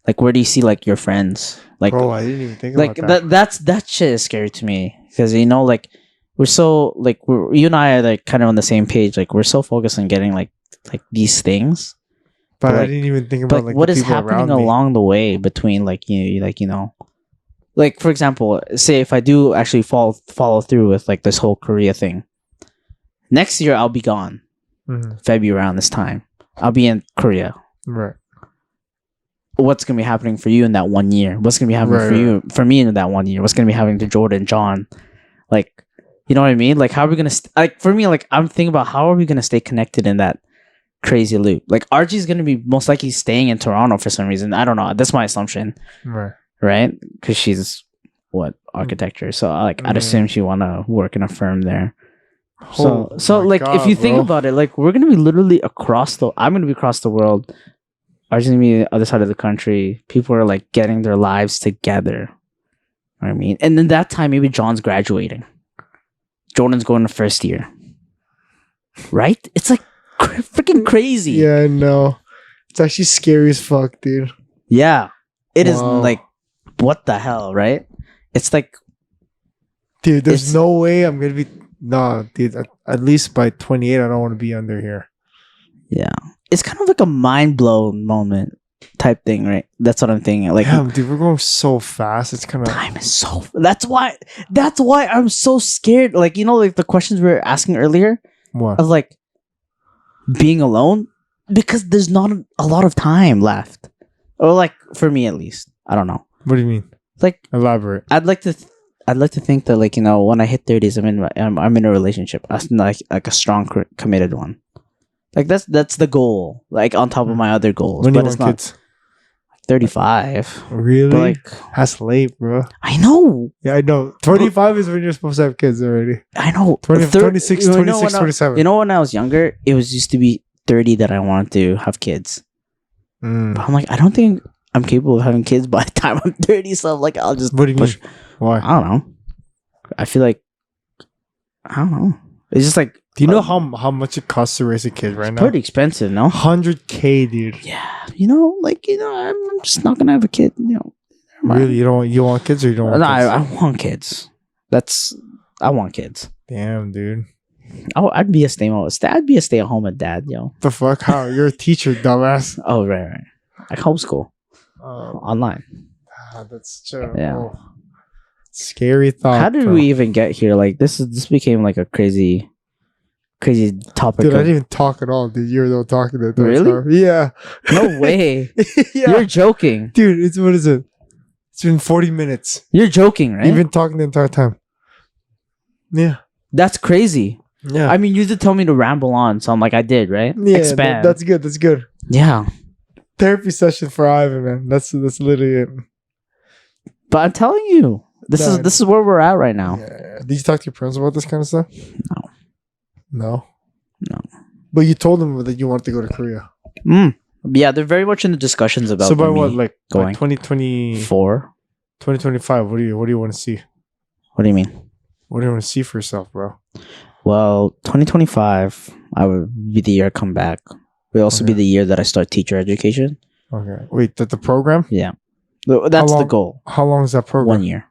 Like where do you see like your friends? Like, bro, I didn't even think like about that shit is scary to me because like we're so like you and I are like kind of on the same page. Like we're so focused on getting like these things, but like, I didn't even think about like what the is people happening around me. along the way between like like for example, say if I do actually follow through with like this whole Korea thing, next year I'll be gone. February around this time, I'll be in Korea. Right. What's gonna be happening for you in that 1 year? What's gonna be happening for me in that 1 year? What's gonna be happening to Jordan, John? Like, you know what I mean? Like, how are we gonna like for me? Like, I'm thinking about how are we gonna stay connected in that crazy loop? Like, Archie's gonna be most likely staying in Toronto for some reason. I don't know. That's my assumption. Right? Because she's architecture. So like, I'd assume she wanna work in a firm there. So like, God, if you think about it, like we're gonna be literally I'm gonna be across the world. Arjun's gonna be the other side of the country. People are like getting their lives together. You know what I mean? And then that time, maybe John's graduating. Jordan's going to first year. Right? It's like freaking crazy. Yeah, I know. It's actually scary as fuck, dude. Yeah. It is like, what the hell, right? It's like, dude, there's no way I'm gonna be. Nah, dude. At least by 28, I don't want to be under here. Yeah, it's kind of like a mind blown moment type thing, right? That's what I'm thinking. Like, yeah, dude, we're going so fast. It's kind of time is so. That's why I'm so scared. Like, like the questions we were asking earlier. What? Of like being alone, because there's not a lot of time left, or like for me at least. I don't know. What do you mean? Like, elaborate. I'd like to think that like when I hit 30s, I'm in a relationship. That's like a strong committed one. Like that's the goal. Like on top of my other goals. When do you but it's want not kids? 35. Really? But like, that's late, bro. I know. Yeah, I know. 25 is when you're supposed to have kids already. I know. 26, 27. You know, when I was younger, it was used to be 30 that I wanted to have kids. But I'm like, I don't think I'm capable of having kids by the time I'm 30. So I'm like, I'll just What do you push. mean? Why? I don't know. I feel like, I don't know. It's just like, do you know how much it costs to raise a kid right now? Pretty expensive, no? $100K, dude. Yeah. I'm just not gonna have a kid. Really? You want kids or you don't want no, kids? I want kids. I want kids. Damn, dude. I'd be a stay-at-home dad, yo. The fuck? How? You're a teacher, dumbass. Oh, right. I homeschool. Online. That's true. Yeah. Oh. Scary thought. How did we even get here? Like this became like a crazy topic. Dude, I didn't even talk at all. Dude, you were the one talking at that Really? time. Yeah. No way. Yeah. You're joking. Dude, what is it? It's been 40 minutes. You're joking, right? You've been talking the entire time. Yeah. That's crazy. Yeah. I mean, you did tell me to ramble on, so I'm like, I did, right? Yeah. Expand. That's good. That's good. Yeah. Therapy session for Ivan, man. That's literally it. But I'm telling you, this is where we're at right now. Yeah. Did you talk to your parents about this kind of stuff? No. But you told them that you wanted to go to Korea. Yeah, they're very much in the discussions about. So by what, like going 2024, 2025? What do you want to see? What do you mean? What do you want to see for yourself, bro? Well, 2025, I would be the year I come back. It would also be the year that I start teacher education. Okay. Wait, the program? Yeah. That's the goal. How long is that program? 1 year.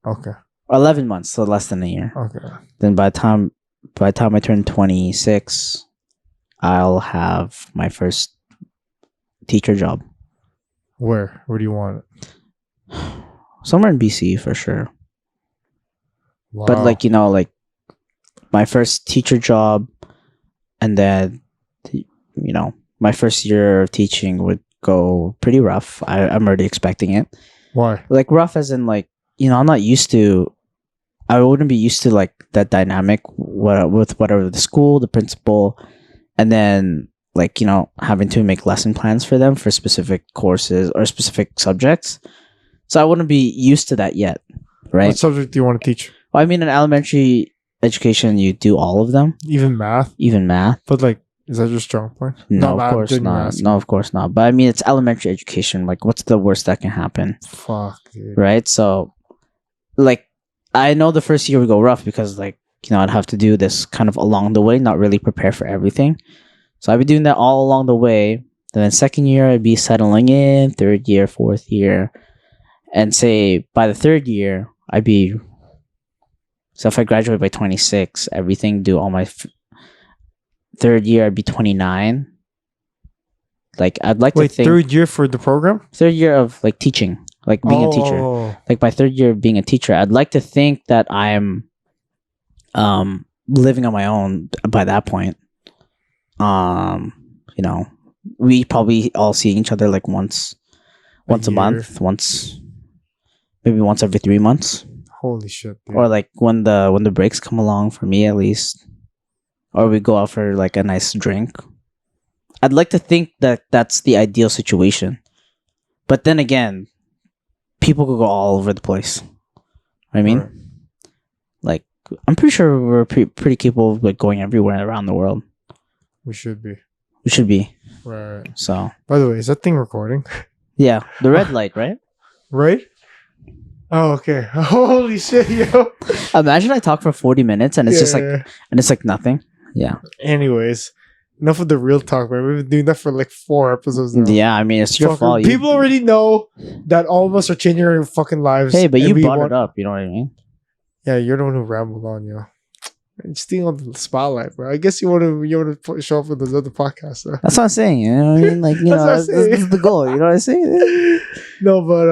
Okay. 11 months, so less than a year. Okay. Then by the time I turn 26, I'll have my first teacher job. Where? Where do you want it? Somewhere in BC for sure. Wow. But like, you know, like my first teacher job, and then, you know, my first year of teaching would go pretty rough. I'm already expecting it. Why? Like rough as in like, you know, I'm not used to. I wouldn't be used to like that dynamic with whatever the school, the principal, and then like, you know, having to make lesson plans for them for specific courses or specific subjects. So I wouldn't be used to that yet, right? What subject do you want to teach? Well, I mean, in elementary education, you do all of them, Even math? even math. But like, is that your strong point? No, I of course didn't not. ask No, you. of course not. But I mean, it's elementary education. Like, what's the worst that can happen, Fuck, dude. right? So, like, I know the first year would go rough because, like, you know, I'd have to do this kind of along the way, not really prepare for everything. So I'd be doing that all along the way. And then second year, I'd be settling in. Third year, fourth year, and say by the third year, I'd be. So if I graduate by 26, everything do all my third year, I'd be 29. Like I'd like Wait, to think third year for the program? third year of like teaching, like being a teacher. Oh. Like my third year of being a teacher, I'd like to think that I'm living on my own by that point. You know, we probably all see each other like once a year. month, maybe once every 3 months. Holy shit, dude. Or like when the breaks come along, for me at least, or we go out for like a nice drink. I'd like to think that that's the ideal situation, but then again, people could go all over the place. I mean, Right. like I'm pretty sure we're pretty capable of like going everywhere around the world. We should be. We should be. Right. So By the way, is that thing recording? yeah, the red light, right? Right? Oh, okay. Holy shit, yo. Imagine I talk for 40 minutes and it's just like, Yeah. and it's like nothing. Yeah. Anyways, enough of the real talk, man. We've been doing that for like 4 episodes now. Yeah, I mean, it's your Fucker. fault. People already know that all of us are changing our fucking lives. Hey, but and you we brought want- it up. You know what I mean? Yeah, you're the one who rambled on, yo. You're stealing the spotlight, bro. I guess you want to show up with those other podcasts, though. That's what I'm saying. You know what I mean? Like, you That's know, what I'm this saying. is the goal. You know what I'm saying? No, but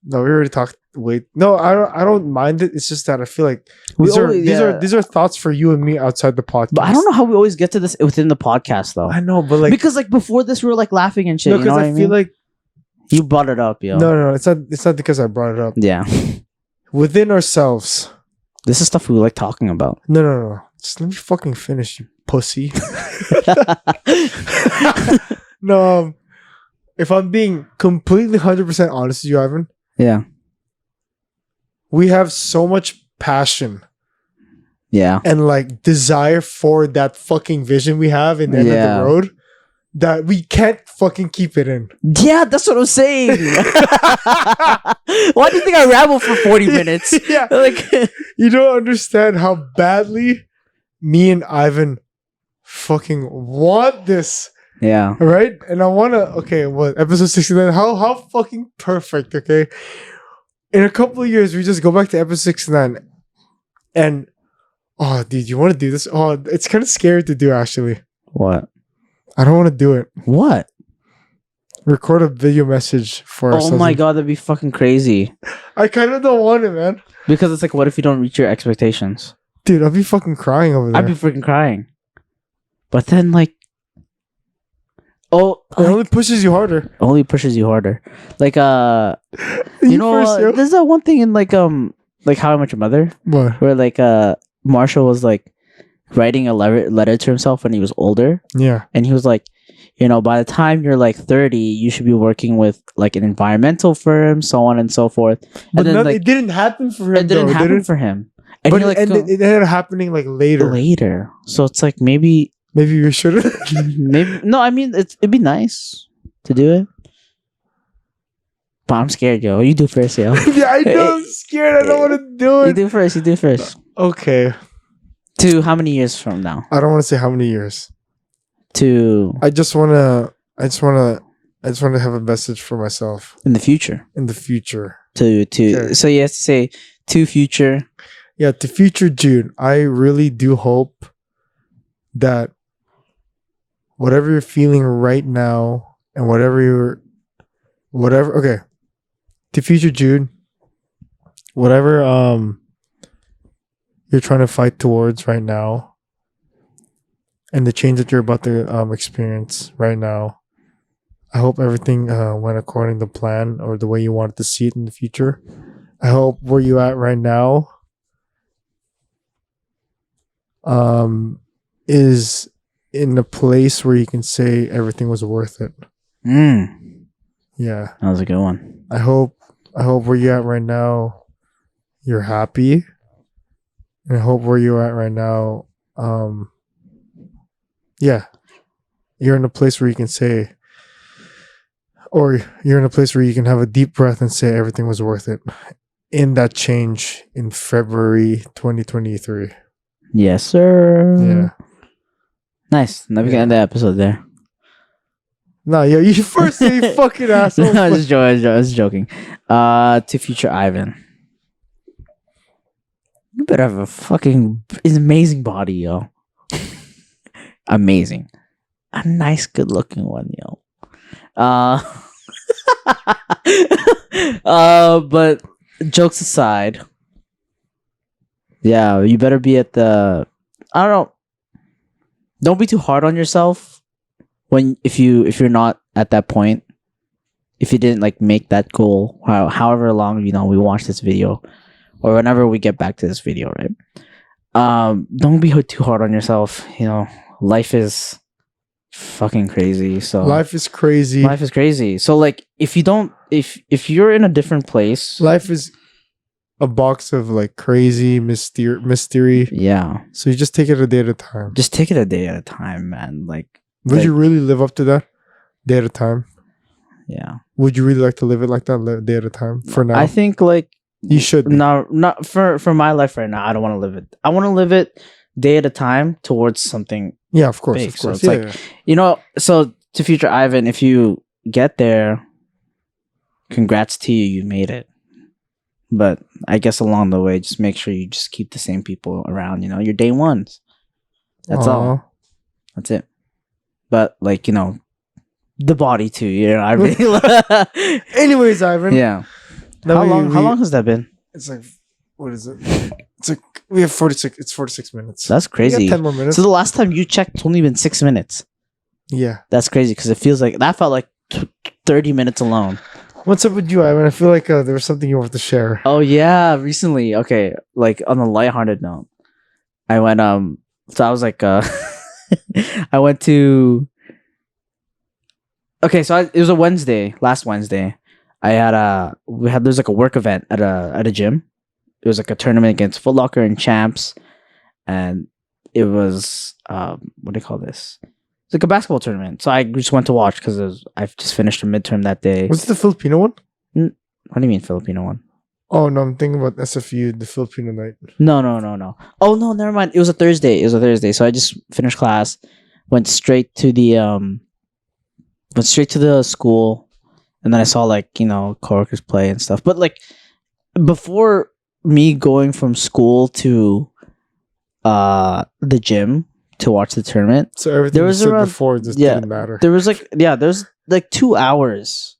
no, we already talked. Wait, no, I don't mind it. It's just that I feel like We these always- these are thoughts for you and me outside the podcast. But I don't know how we always get to this within the podcast, though. I know, but like Because, like, before this, we were, like, laughing and shit. no, You know because what I feel like You brought it up, yo. no, it's not because I brought it up. Yeah. Within ourselves. This is stuff we like talking about. No. Just let me fucking finish, you pussy. No, if I'm being completely 100% honest with you, Ivan, Yeah. we have so much passion Yeah. and like desire for that fucking vision we have in the end of Yeah. the road that we can't fucking keep it in. Yeah, that's what I'm saying. Why do you think I rambled for 40 minutes? Yeah. Like, You don't understand how badly me and Ivan fucking want this, yeah. right? And I want to, okay, what, episode 69? How fucking perfect, okay? In a couple of years, we just go back to episode 69 and, oh, dude, you want to do this? Oh, it's kind of scary to do, actually. What? I don't want to do it. What? Record a video message for ourselves. Oh my god, that'd be fucking crazy. I kind of don't want it, man. Because it's like, what if you don't reach your expectations? Dude, I'll be fucking crying over there. I'd be freaking crying. But then, like, It only pushes you harder. only pushes you harder. Like, you know, first, yo. there's that one thing in like How I Met Your Mother, What? where like Marshall was like writing a letter to himself when he was older, Yeah. and he was like, you know, by the time you're like 30, you should be working with like an environmental firm, so on and so forth. But And then it didn't happen for him. it didn't though, happen did it? for him. And But you're like, it ended up happening like later. later. So it's like maybe Maybe we should have. maybe no. I mean, it'd be nice to do it, but I'm scared, yo. You do first, yo. Yeah, I know. I'm scared. I don't want to do You it. do first. You do first. Okay. To how many years from now? I don't want to say how many years. To I just want to have a message for myself in the future. in the future. To Okay. So you have to say to future. Yeah, to future Jude, I really do hope that whatever you're feeling right now and whatever whatever. Okay, to future Jude, whatever you're trying to fight towards right now, and the change that you're about to experience right now, I hope everything went according to plan or the way you wanted to see it in the future. I hope where you at right now is in a place where you can say everything was worth it. Yeah. That was a good one. I hope where you're at right now, you're happy. And I hope where you're at right now, yeah, you're in a place where you can say, or you're in a place where you can have a deep breath and say everything was worth it in that change in February 2023. Yes, sir. Yeah. Nice. Now we can end the episode there. No, yeah, you first say you fucking asshole. No, I was just joking. To future Ivan. You better have a fucking amazing body, yo. Amazing. A nice, good looking one, yo. But jokes aside, yeah, you better be at the. I don't know. Don't be too hard on yourself if you're not at that point. If you didn't like make that goal, however long we watch this video, or whenever we get back to this video, right? Don't be too hard on yourself. Life is fucking crazy. So life is crazy. Life is crazy. So like, if you're in a different place, life is a box of like crazy mystery. Yeah. So you just take it a day at a time. Just take it a day at a time, man. Like, would you really live up to that? Day at a time. Yeah. Would you really like to live it like that, day at a time? For now, I think like you should. No, not for my life right now. I don't want to live it. I want to live it day at a time towards something. Yeah, of course, big. of course. So it's so to future Ivan, if you get there, congrats to you. You made it. But I guess along the way, just make sure you just keep the same people around. Your day ones. That's all. That's it. But like the body too. I mean. Anyways, Ivan. Yeah. How long has that been? It's like, what is it? It's like we have 46. It's 46 minutes. That's crazy. We got 10 more minutes. So the last time you checked, it's only been 6 minutes. Yeah. That's crazy because it feels like that felt like 30 minutes alone. What's up with you, Ivan? I feel like there was something you wanted to share. Oh yeah, recently. Okay, like on a lighthearted note, I went. So I was like, I went to. Okay, so it was a Wednesday. Last Wednesday, there's like a work event at a gym. It was like a tournament against Foot Locker and Champs, and it was what do you call this? It's like a basketball tournament. So I just went to watch because I've just finished a midterm that day. Was it the Filipino one? What do you mean Filipino one? Oh no, I'm thinking about SFU, the Filipino night. No. Oh no, never mind. It was a Thursday. So I just finished class, went straight to the school, and then I saw like coworkers play and stuff. But like before me going from school to the gym to watch the tournament, so everything was said before just didn't matter. There was like 2 hours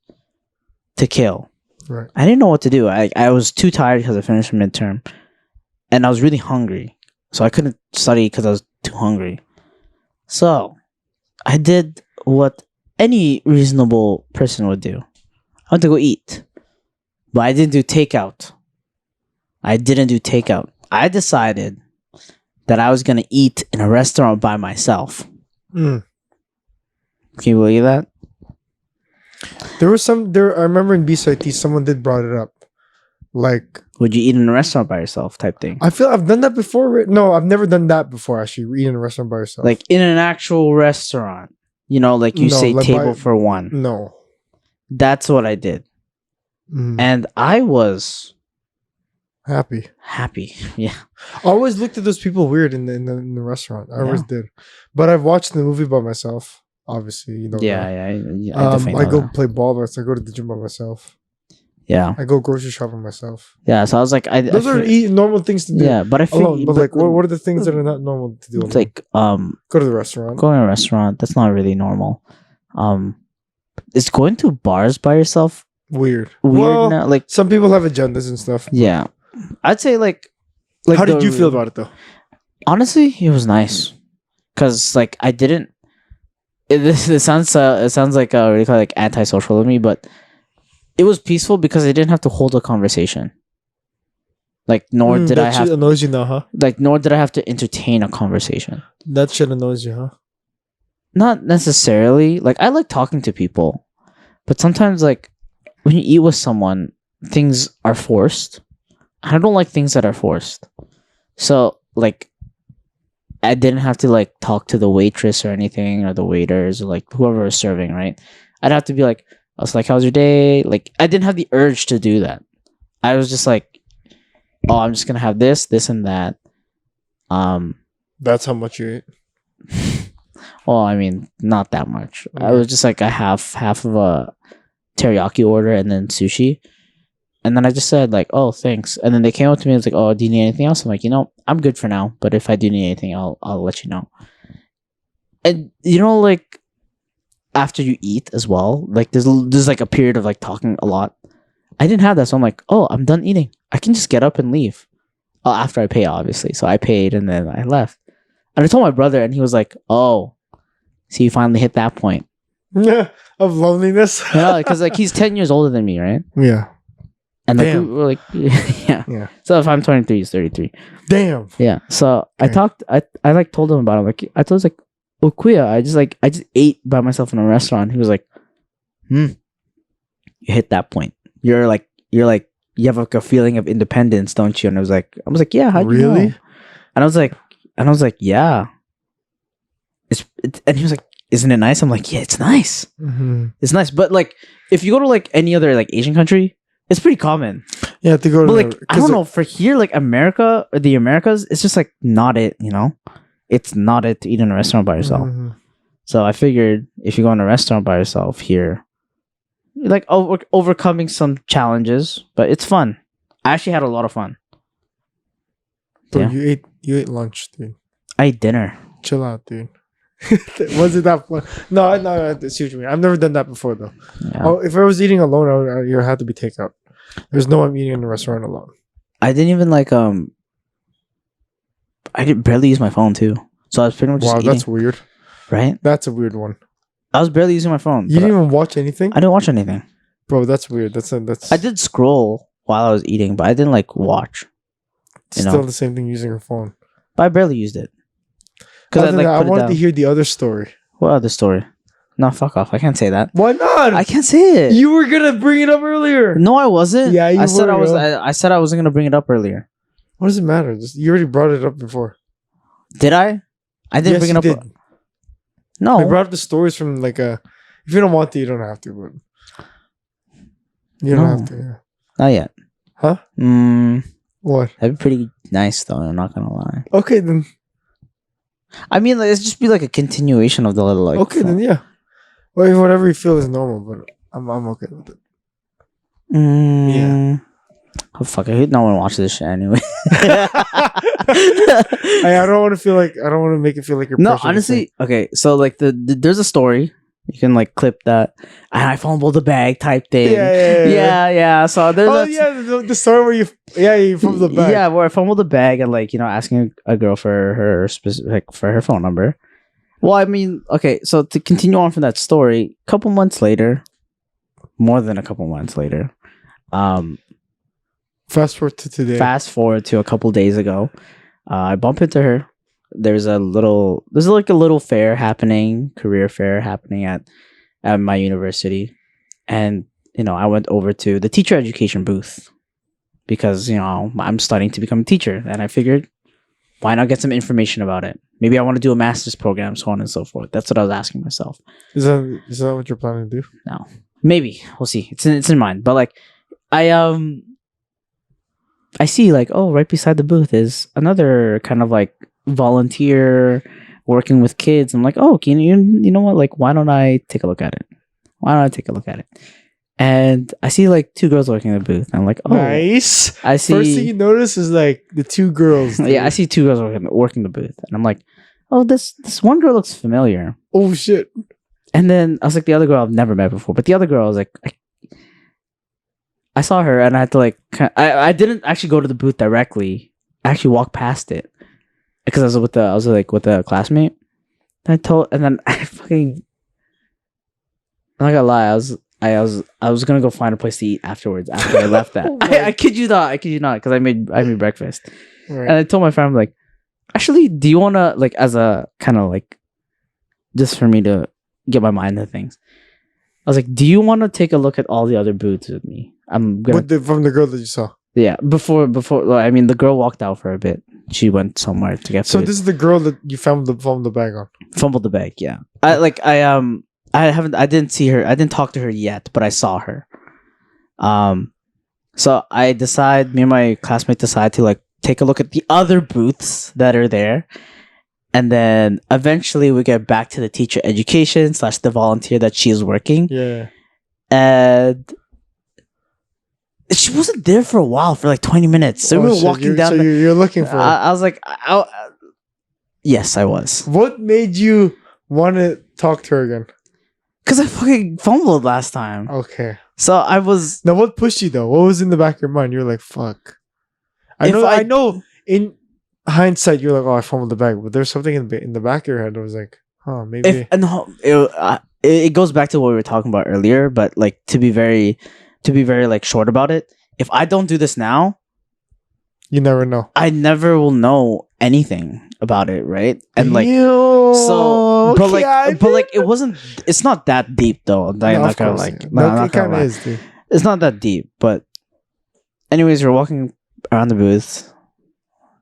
to kill. Right. I didn't know what to do. I was too tired because I finished midterm, and I was really hungry, so I couldn't study because I was too hungry. So I did what any reasonable person would do. I went to go eat, but I didn't do takeout. I decided that I was gonna eat in a restaurant by myself. Can you believe that? There was I remember in BCIT someone did brought it up. Like, would you eat in a restaurant by yourself type thing? I feel I've done that before. No, I've never done that before. Actually, eat in a restaurant by yourself. Like in an actual restaurant. Like you say like table for one. No. That's what I did. And I was happy. Yeah. I always looked at those people weird in the restaurant. I always did. But I've watched the movie by myself. Obviously, Yeah. I go play ball by myself. I go to the gym by myself. Yeah. I go grocery shop by myself. Yeah. So I was like, those are normal things to do. Yeah, but I feel. But like, what are the things that are not normal to do? It's like go to the restaurant. Going to a restaurant. That's not really normal. is going to bars by yourself Weird. weird Well, now? Like, some people have agendas and stuff. yeah, I'd say like How did you feel about it though? honestly, it was nice because like I didn't. It sounds like really kind of like antisocial of me, but it was peaceful because I didn't have to hold a conversation. Like nor did I That have shit annoys you now, huh? like nor did I have to entertain a conversation. That shit annoys you, huh? Not necessarily. Like I like talking to people, but sometimes like when you eat with someone, things are forced. I don't like things that are forced. So like I didn't have to like talk to the waitress or anything or the waiters or like whoever was serving, right? I'd have to be like, I was like, how's your day? Like I didn't have the urge to do that. I was just like, oh, I'm just gonna have this, and that. That's how much you eat. Well, I mean, not that much. I was just like a half of a teriyaki order and then sushi. And then I just said like, oh, thanks. And then they came up to me and was like, oh, do you need anything else? I'm like, I'm good for now. But if I do need anything, I'll let you know. And like after you eat as well, like there's like a period of like talking a lot. I didn't have that, so I'm like, oh, I'm done eating. I can just get up and leave. After I pay, obviously. So I paid and then I left. And I told my brother, and he was like, oh, so you finally hit that point. Of loneliness? Yeah, because like he's 10 years older than me, right? Yeah. And like Damn. we're like, yeah. So if I'm 23, he's 33. Damn. Yeah. So Okay. I like told him about it. Like I told him like, oh, Kuya, I just ate by myself in a restaurant. He was like, you hit that point. You're like you have like a feeling of independence, don't you? And I was like, yeah, how do you know? Really? And I was like, yeah. And he was like, isn't it nice? I'm like, yeah, it's nice. Mm-hmm. It's nice. But like, if you go to like any other like Asian country, it's pretty common. Yeah, to go to But like, I don't know, for here, like America or the Americas, it's just like not it, It's not it to eat in a restaurant by yourself. Mm-hmm. So I figured if you go in a restaurant by yourself here, you're like overcoming some challenges, but it's fun. I actually had a lot of fun. Bro, Yeah. you ate lunch, dude. I ate dinner. Chill out, dude. Was it that fun? No, I see what you mean. I've never done that before though. Yeah. Oh, if I was eating alone, it would have to be takeout. There's no I'm eating in a restaurant alone. I didn't even like I did barely use my phone too. So I was pretty much just eating, that's weird. right? That's a weird one. I was barely using my phone. You didn't even watch anything? I didn't watch anything. Bro, that's weird. That's I did scroll while I was eating, but I didn't like watch. still the same thing using your phone. But I barely used it. Because I wanted to hear the other story. What other story? No, fuck off. I can't say that. Why not? I can't say it. You were gonna bring it up earlier. No, I wasn't. Yeah, you I said were, I was. yo. I said I wasn't gonna bring it up earlier. What does it matter? You already brought it up before. Did I? I didn't bring it up. Did. No. I brought up the stories from like a. If you don't want to, you don't have to. But you don't have to. Yeah. Not yet. Huh? What? That'd be pretty nice, though. I'm not gonna lie. Okay then. I mean, like, it's just be like a continuation of the little like. Okay then, yeah. Well, whatever you feel is normal, but I'm okay with it. Yeah. Oh fuck! I hate no one watches this shit anyway. I don't want to feel like I don't want to make it feel like you're. No, honestly, okay. So like there's a story. You can like clip that. And I fumbled the bag type thing. Yeah. So there's the story where you fumbled the bag. Yeah, where I fumbled the bag and like asking a girl for her specific for her phone number. Well, I mean, okay. So to continue on from that story, more than a couple months later, Fast forward to today. Fast forward to a couple days ago, I bump into her. There's like a little fair happening, career fair happening at my university, and I went over to the teacher education booth because I'm studying to become a teacher, and I figured why not get some information about it? Maybe I want to do a master's program, so on and so forth. That's what I was asking myself. Is that what you're planning to do? No, maybe we'll see. It's in mind, but like I see like right beside the booth is another kind of like volunteer working with kids. I'm like, oh, can you know what? Like, why don't I take a look at it? And I see like two girls working in the booth. I'm like, oh, nice. I see. First thing you notice is like the two girls. Dude. Yeah, I see two girls working the booth, and I'm like, oh, this one girl looks familiar. Oh shit! And then I was like, the other girl I've never met before, but the other girl I was like, I saw her and I had to like, I didn't actually go to the booth directly. I actually walked past it because I was with a classmate. And then I fucking, I'm not gonna lie, I was gonna go find a place to eat afterwards after I left that. I kid you not, because I made breakfast, Right. and I told my friend, I'm like, actually, do you wanna like as a kind of like, just for me to get my mind into things. I was like, do you want to take a look at all the other booths with me? I'm gonna from the girl that you saw. Yeah, before I mean the girl walked out for a bit. She went somewhere to get food. So this is the girl that you found the bag on. Fumbled the bag, yeah. I didn't see her. I didn't talk to her yet, but I saw her. So me and my classmate decide to like take a look at the other booths that are there. And then eventually we get back to the teacher education / the volunteer that she is working. Yeah. And she wasn't there for a while, for like 20 minutes. So we were walking down. So you're looking for her. I was like, yes, I was. What made you want to talk to her again? Because I fucking fumbled last time. Okay. So I was. Now, what pushed you though? What was in the back of your mind? You're like, fuck. I know. In hindsight, you're like, oh, I fumbled the bag. But there's something in the back of your head that was like, oh, maybe. It goes back to what we were talking about earlier, but like to be very like short about it. If I don't do this now, you never know. I never will know anything about it, right? And like, but like, it wasn't. It's not that deep though. It kind of is, dude. It's not that deep, but anyways, we're walking around the booth.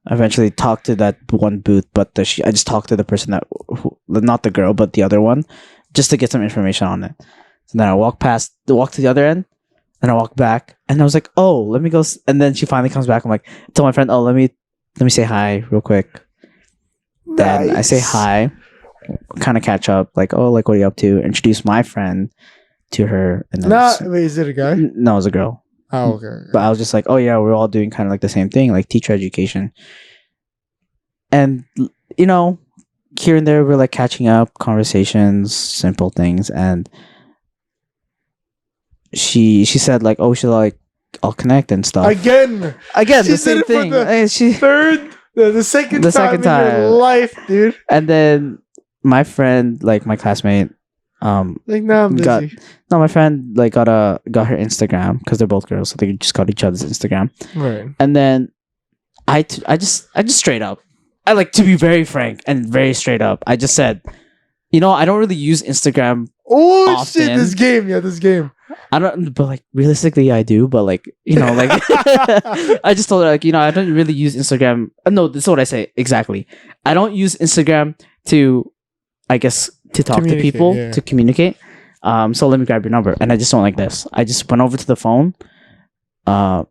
I eventually talked to that one booth, but I just talked to the person not the girl, but the other one, just to get some information on it. So then I walk to the other end, and I walk back, and I was like, "Oh, let me go." And then she finally comes back. I'm like, tell my friend, "Oh, let me say hi real quick." Nice. Then I say hi, kind of catch up, like, "Oh, like what are you up to?" Introduce my friend to her, and then wait, is it a guy? No, it was a girl. Oh, okay. But I was just like, oh yeah, we're all doing kind of like the same thing, like teacher education. And, you know, here and there, we're like catching up, conversations, simple things. And she said like, oh, she'll like, I'll connect and stuff. Again, the same thing. The second time in your life, dude. And then my friend, like my classmate, like now I'm busy. My friend like got her Instagram because they're both girls, so they just got each other's Instagram. Right. And then I just straight up, I like to be very frank and very straight up. I just said, you know, I don't really use Instagram. Oh often. Shit! This game. I don't, but like realistically, I do. But like, you know, like I just told her like, you know, I don't really use Instagram. No, this is what I say exactly. I don't use Instagram to, I guess, to talk to people, to communicate. So let me grab your number. And I just went like this. I just went over to the phone. What's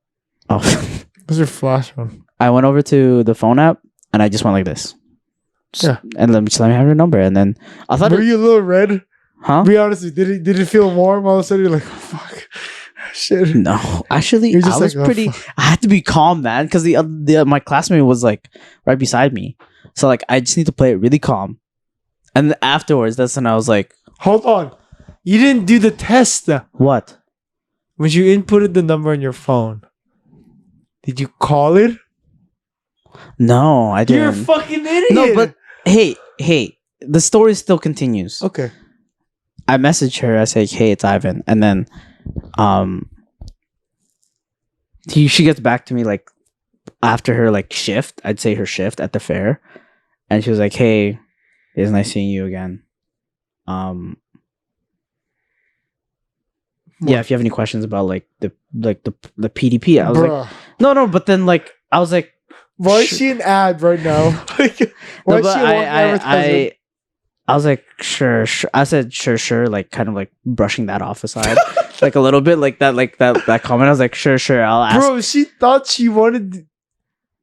your flash phone? I went over to the phone app and I just went like this. And let me have your number. And then I thought, were you a little red? Huh? Be honest, did it feel warm? All of a sudden, you're like, oh, fuck, shit. No, actually, I was pretty. I had to be calm, man, because my classmate was like right beside me. So like, I just need to play it really calm. And then afterwards, that's when I was like, hold on, you didn't do the test. What? When you inputted the number on your phone, did you call it? No, I didn't. You're a fucking idiot. No, but hey, the story still continues. Okay. I messaged her. I say, "Hey, it's Ivan," and then, she gets back to me like after her like shift. I'd say her shift at the fair, and she was like, "Hey, it's nice seeing you again. Yeah, if you have any questions about like the PDP," I was like, "No," but then like I was like, "Why is she an ad right now?" Why is she I was like, sure. I said, sure, like kind of like brushing that off aside, like a little bit, like that comment. I was like, sure, I'll ask. Bro, she thought you wanted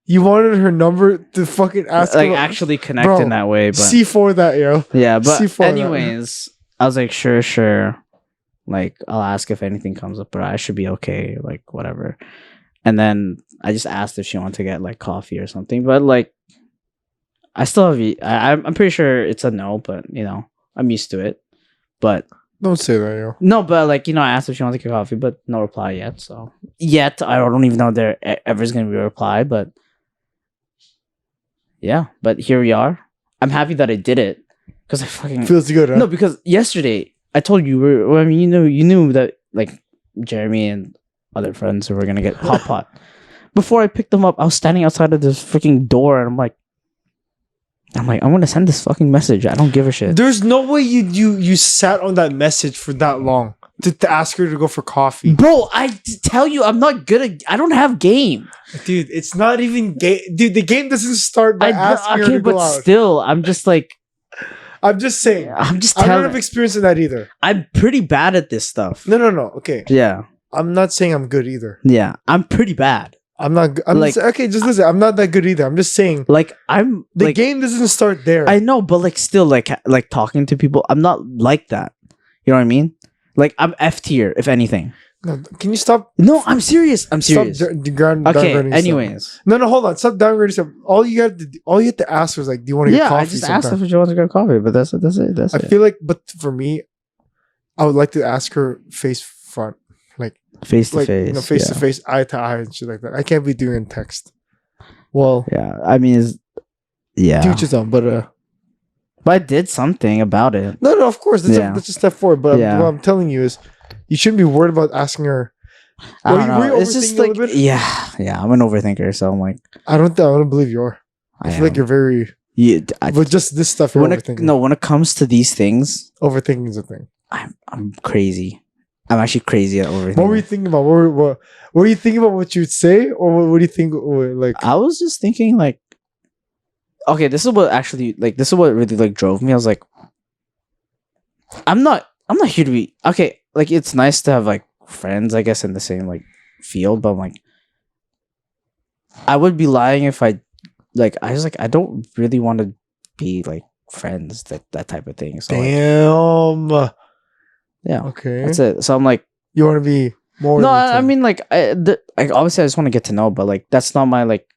her number to fucking ask, like actually connect in that way. But C4 that, yo. Yeah, but anyways, I was like, sure, like I'll ask if anything comes up, but I should be okay, like whatever. And then I just asked if she wanted to get like coffee or something, but like. I'm pretty sure it's a no, but you know, I'm used to it. But don't say that, yo. no, but like I asked if she wanted to get coffee, but no reply yet. So I don't even know if there ever is going to be a reply. But yeah, but here we are. I'm happy that I did it because I fucking feels good. Huh? No, because yesterday I told you you knew that like Jeremy and other friends who were gonna get hot pot. Before I picked them up, I was standing outside of this freaking door, and I'm like, I'm gonna send this fucking message. I don't give a shit. There's no way you sat on that message for that long to ask her to go for coffee, bro. I tell you, I'm not good at. I don't have game, dude. It's not even game, dude. The game doesn't start by asking her to go out. Still, I'm just like. I'm just saying. I don't have experience in that either. I'm pretty bad at this stuff. No. Okay. Yeah. I'm not saying I'm good either. Yeah, I'm pretty bad. I'm not. Okay. Just listen. I'm not that good either. I'm just saying. The game doesn't start there. I know, but still, talking to people, I'm not like that. You know what I mean? Like I'm F tier, if anything. No, can you stop? No, I'm serious. Stop okay. Anyways, stuff. No, hold on. Stop downgrading stuff. All you have to ask was like, "Do you want to get coffee?" I just asked if she wants to get coffee, but that's it. I feel like, but for me, I would like to ask her face front, like face to face, face to face, eye to eye, and shit like that. I can't be doing text. Well, yeah. I mean, Dude, just but I did something about it. No, of course, that's a step forward. But what I'm telling you is, you shouldn't be worried about asking her. I don't know. It's just like, I'm an overthinker, so I'm like, I don't believe you are. I feel like you're very. Yeah, but just this stuff, when it comes to these things, overthinking is a thing. I'm crazy. I'm actually crazy at overthinking. What were you thinking about? What were you thinking about? What you'd say, or what do you think? Like, I was just thinking, like, okay, this is what really like drove me. I was like, I'm not here to be okay. Like, it's nice to have like friends, I guess, in the same like field, but I'm like, I would be lying if I don't really want to be like friends, that type of thing. So damn. Yeah. Okay. That's it. So I'm like, you want to be more? No, I mean, like, obviously I just want to get to know, but like that's not my like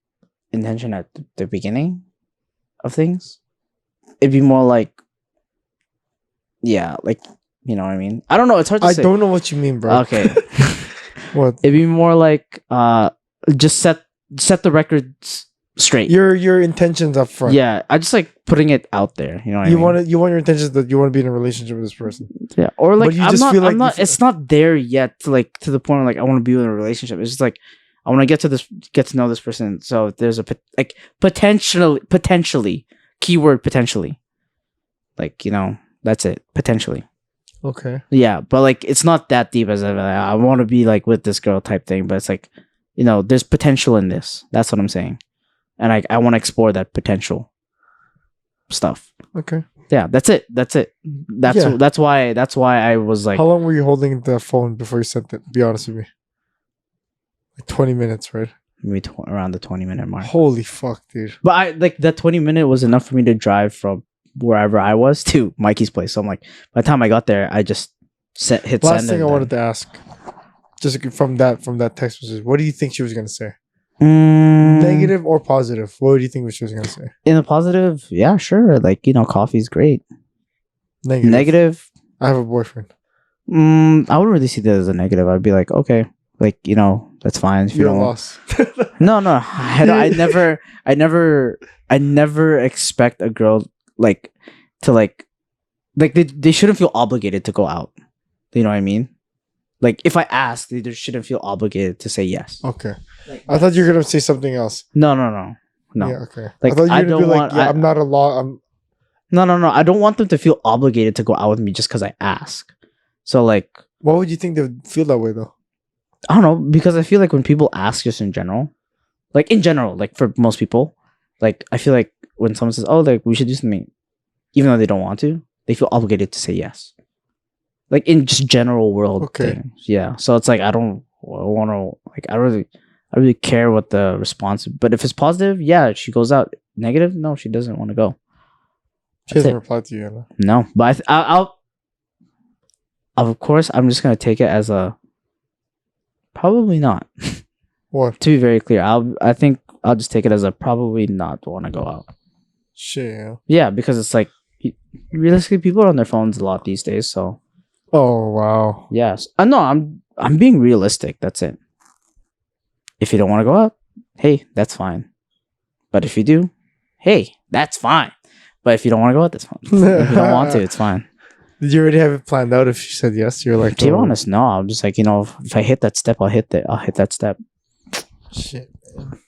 intention at the beginning of things. It'd be more like, like, you know what I mean? I don't know. It's hard to say. I don't know what you mean, bro. Okay. What? It'd be more like, just set the records straight. Your intentions up front. Yeah, I just like putting it out there. You know what I mean? You want your intentions that you want to be in a relationship with this person. Yeah, or like, but you just feel like it's not there yet to the point where like I want to be in a relationship. It's just like I want to get to know this person. So there's a like potentially keyword potentially, like, you know, that's it, potentially. Okay. Yeah, but like it's not that deep as I want to be like with this girl type thing. But it's like, you know, there's potential in this. That's what I'm saying, and I want to explore that potential stuff. Okay. Yeah, that's it. That's why I was like. How long were you holding the phone before you sent it? Be honest with me. Like 20 minutes, right? Maybe around the 20-minute mark. Holy fuck, dude! But I like that 20-minute was enough for me to drive from wherever I was to Mikey's place. So I'm like, by the time I got there, I just hit send. Last thing I wanted to ask, just from that text message, what do you think she was gonna say? Negative or positive? What do you think she was gonna say? In the positive, yeah, sure. Like, you know, coffee's great. Negative. I have a boyfriend. I wouldn't really see that as a negative. I'd be like, okay, like, you know, that's fine. If you don't lost. No. I never expect a girl like to like they shouldn't feel obligated to go out. You know what I mean? Like, if I ask, they just shouldn't feel obligated to say yes. Okay. Like, I thought you were gonna say something else. No. Yeah, okay. Like, I thought you were gonna be like, I'm not a law. No. I don't want them to feel obligated to go out with me just because I ask. So like, why would you think they would feel that way though? I don't know, because I feel like when people ask just in general, like for most people, like I feel like when someone says, "Oh, like we should do something," even though they don't want to, they feel obligated to say yes. Like in just general world things. Yeah. So it's like I don't want to like I really care what the response is. But if it's positive, yeah, she goes out. Negative, no, she doesn't want to go. She hasn't replied to you, no. But I'll of course I'm just gonna take it as a probably not. What? To be very clear, I think I'll just take it as a probably not want to go out. Shit. Yeah, because it's like, realistically, people are on their phones a lot these days. So, Oh wow. yes, no, I'm being realistic. That's it. If you don't want to go out, hey, that's fine. But if you do, hey, that's fine. But if you don't want to go out, that's fine. If you don't want to, it's fine. Did you already have it planned out? If she said yes, you're like, To be honest, no. I'm just like, if I hit that step, I'll hit that step. Shit.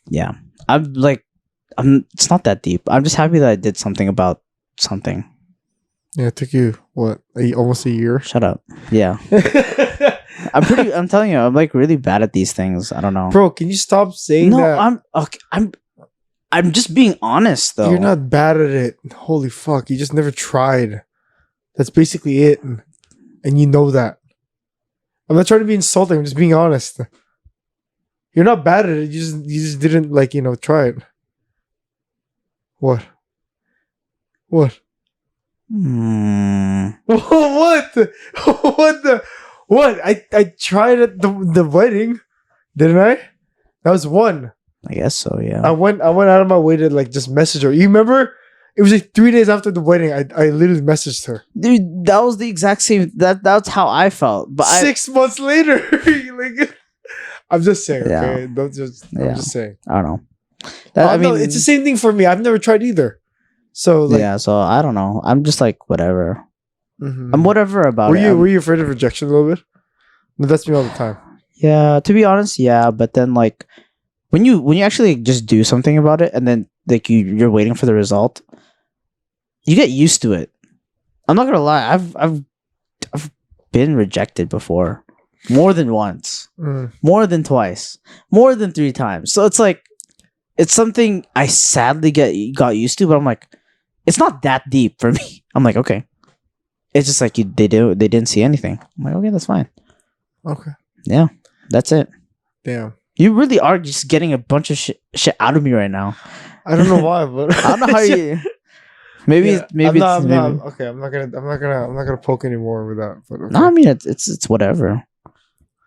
Yeah, it's not that deep. I'm just happy that I did something about something. Yeah, it took you what, almost a year? Shut up. Yeah, I'm telling you, I'm like really bad at these things. I don't know. Bro, can you stop saying No, that? I'm just being honest though. You're not bad at it. Holy fuck, you just never tried. That's basically it. And you know that. I'm not trying to be insulting, I'm just being honest. You're not bad at it. You just didn't try it. What? What? What? I tried at the wedding, didn't I? That was one. I guess so. Yeah. I went out of my way to just message her. You remember? It was 3 days after the wedding. I literally messaged her. Dude, that was the exact same. That's how I felt. But 6 months later, I'm just saying. Yeah. Okay, I'm just saying. I don't know. I mean, it's the same thing for me. I've never tried either. So yeah. So I don't know. I'm just like whatever. Mm-hmm. I'm whatever about it. Were you afraid of rejection a little bit? No, that's me all the time. Yeah. To be honest, yeah. But then when you actually just do something about it, and then you're waiting for the result, you get used to it. I'm not gonna lie. I've been rejected before, more than once, more than twice, more than 3 times. So it's something I sadly got used to. But I'm like, it's not that deep for me. I'm like, okay. It's just like they didn't see anything. I'm like, okay, that's fine. Okay. Yeah, that's it. Damn. You really are just getting a bunch of shit out of me right now. I don't know why, but I don't know how you. Maybe I'm not gonna poke anymore with that. But okay. No, I mean it's whatever.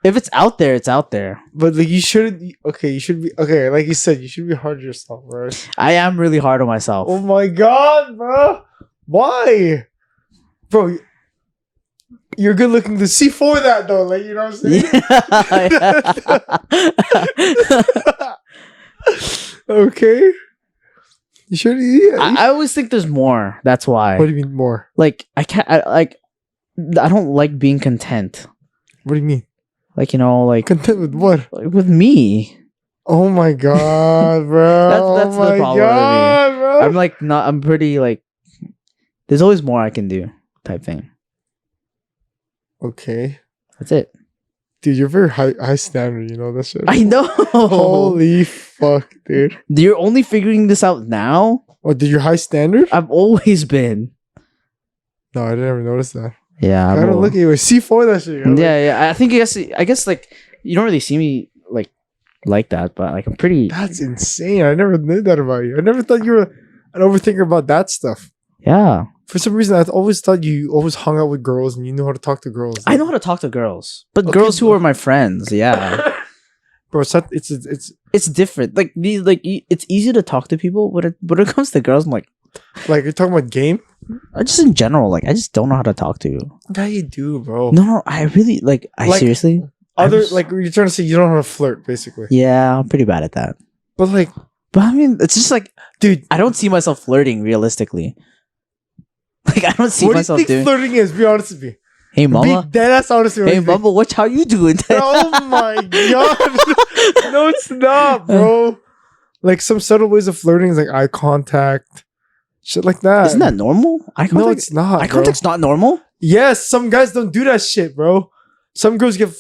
If it's out there, it's out there. But you shouldn't. Okay, you should be okay. Like you said, you should be hard on yourself, right? I am really hard on myself. Oh my god, bro! Why, bro? You're good looking to see for that though. Like, you know what I'm saying? Okay. You should. Yeah. I always think there's more. That's why. What do you mean more? Like I can't. I don't like being content. What do you mean? Content with what? With me. Oh my god, bro! that's the problem with me. Bro. I'm not. I'm pretty there's always more I can do, type thing. Okay. That's it. Dude, you're very high standard, you know that shit. I know. Holy fuck, dude. You're only figuring this out now? Oh, did your high standard? I've always been. No, I didn't ever notice that. Yeah. I don't look at you. C4 that shit. Yeah. I guess you don't really see me like that, but I'm pretty. That's insane. I never knew that about you. I never thought you were an overthinker about that stuff. Yeah. For some reason, I always thought you always hung out with girls and you knew how to talk to girls. I know how to talk to girls, but girls who are my friends, yeah. Bro, it's different. It's easy to talk to people, but when it comes to girls, I'm like you're talking about game. Just in general, I just don't know how to talk to you. Yeah, you do, bro. No, I really seriously. You're trying to say you don't know how to flirt, basically. Yeah, I'm pretty bad at that. But I mean, it's just dude, I don't see myself flirting realistically. I don't see myself doing. What do you think flirting is? Be honest with me. Hey, mama. That's honestly. Hey, mama, watch how you doing. Oh my god! No, it's not, bro. Some subtle ways of flirting is eye contact, shit like that. Isn't that normal? Eye contact? No, it's not. Eye contact's not normal. Yes, some guys don't do that shit, bro. Some girls get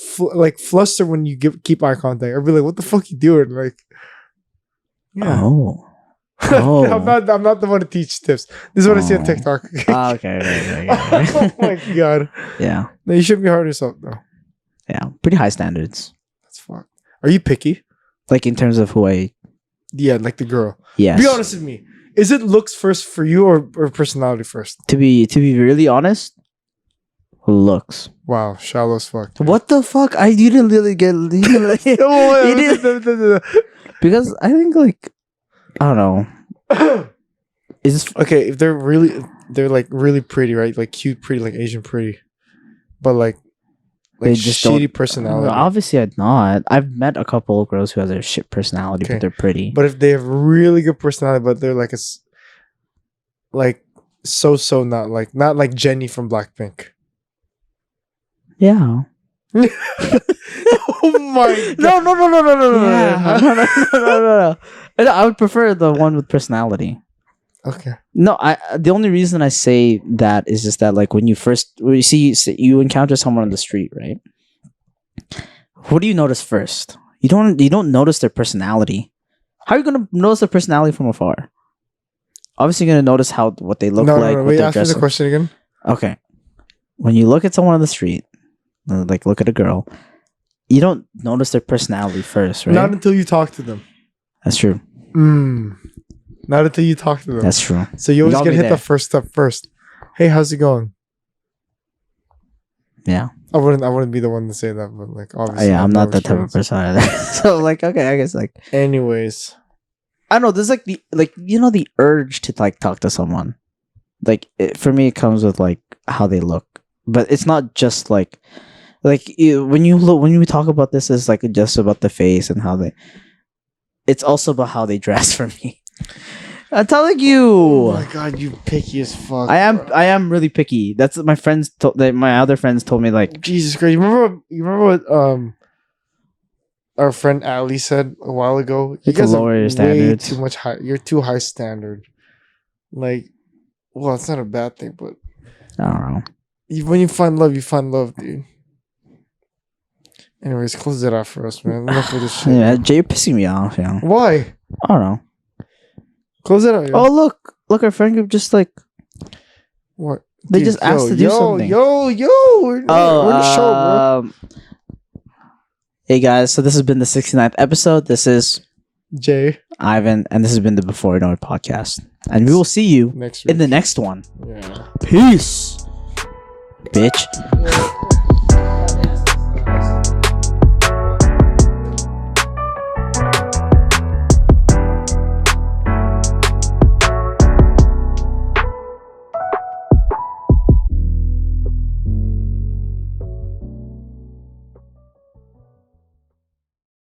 flustered when you keep eye contact. I'd be like, "What the fuck you doing?" Yeah. Oh. I'm not the one to teach tips. This is what I see on TikTok. Okay. Oh my god. Yeah. No, you shouldn't be hard on yourself though. Yeah, pretty high standards. That's fine. Are you picky? In terms of who I... Yeah, the girl. Yes. Be honest with me. Is it looks first for you or personality first? To be really honest, looks. Wow, shallow as fuck. Dude. What the fuck? You didn't really get... You didn't... Because I think I don't know. Is this okay? If they're really they're like really pretty, right? Like cute, pretty, like Asian pretty, but like They just shitty don't. personality. Obviously, I'd not. I've met a couple of girls who have a shit personality, Okay. but they're pretty. But if they have really good personality, but they're like like so not like Jenny from Blackpink. Yeah. Oh my god! No. Yeah. No. I would prefer the one with personality. Okay. No, the only reason I say that is just that like when you encounter someone on the street, right? What do you notice first? You don't notice their personality. How are you gonna notice their personality from afar? Obviously, you're gonna notice what they look like. No. What Wait, they're ask me the dressing. question again. Okay, when you look at someone on the street, like look at a girl, you don't notice their personality first, right? Not until you talk to them. That's true. Not until you talk to them. That's true. So you always Y'all get be hit there. the first step first. Hey, how's it going? Yeah. I wouldn't be the one to say that, but like obviously. Yeah, I'm no not that type of experience. person either. So like, okay, I guess like Anyways, I don't know. There's like the urge to like talk to someone. Like for me, it comes with like how they look, but it's not just like when we talk about this, it's like just about the face and how they. It's also about how they dress for me. I'm telling you. oh my god, you picky as fuck. I am really picky. That's what my friends my other friends told me like Jesus Christ! You remember what our friend Ali said a while ago? You can lower your standards. Too much high. You're too high standard. Like, well, it's not a bad thing, but I don't know. when you find love, dude. Anyways, close it out for us, man. Enough of this shit. Yeah, Jay, you're pissing me off. Yeah, Why? I don't know. Close it out. Yo. Oh look, our friend group just like What? they just asked to do something. We're in the show, bro. Hey guys, so this has been the 69th episode. This is Jay. Ivan, and this has been the Before You Know It podcast. And we will see you Next week. in the next one. Yeah. Peace, bitch.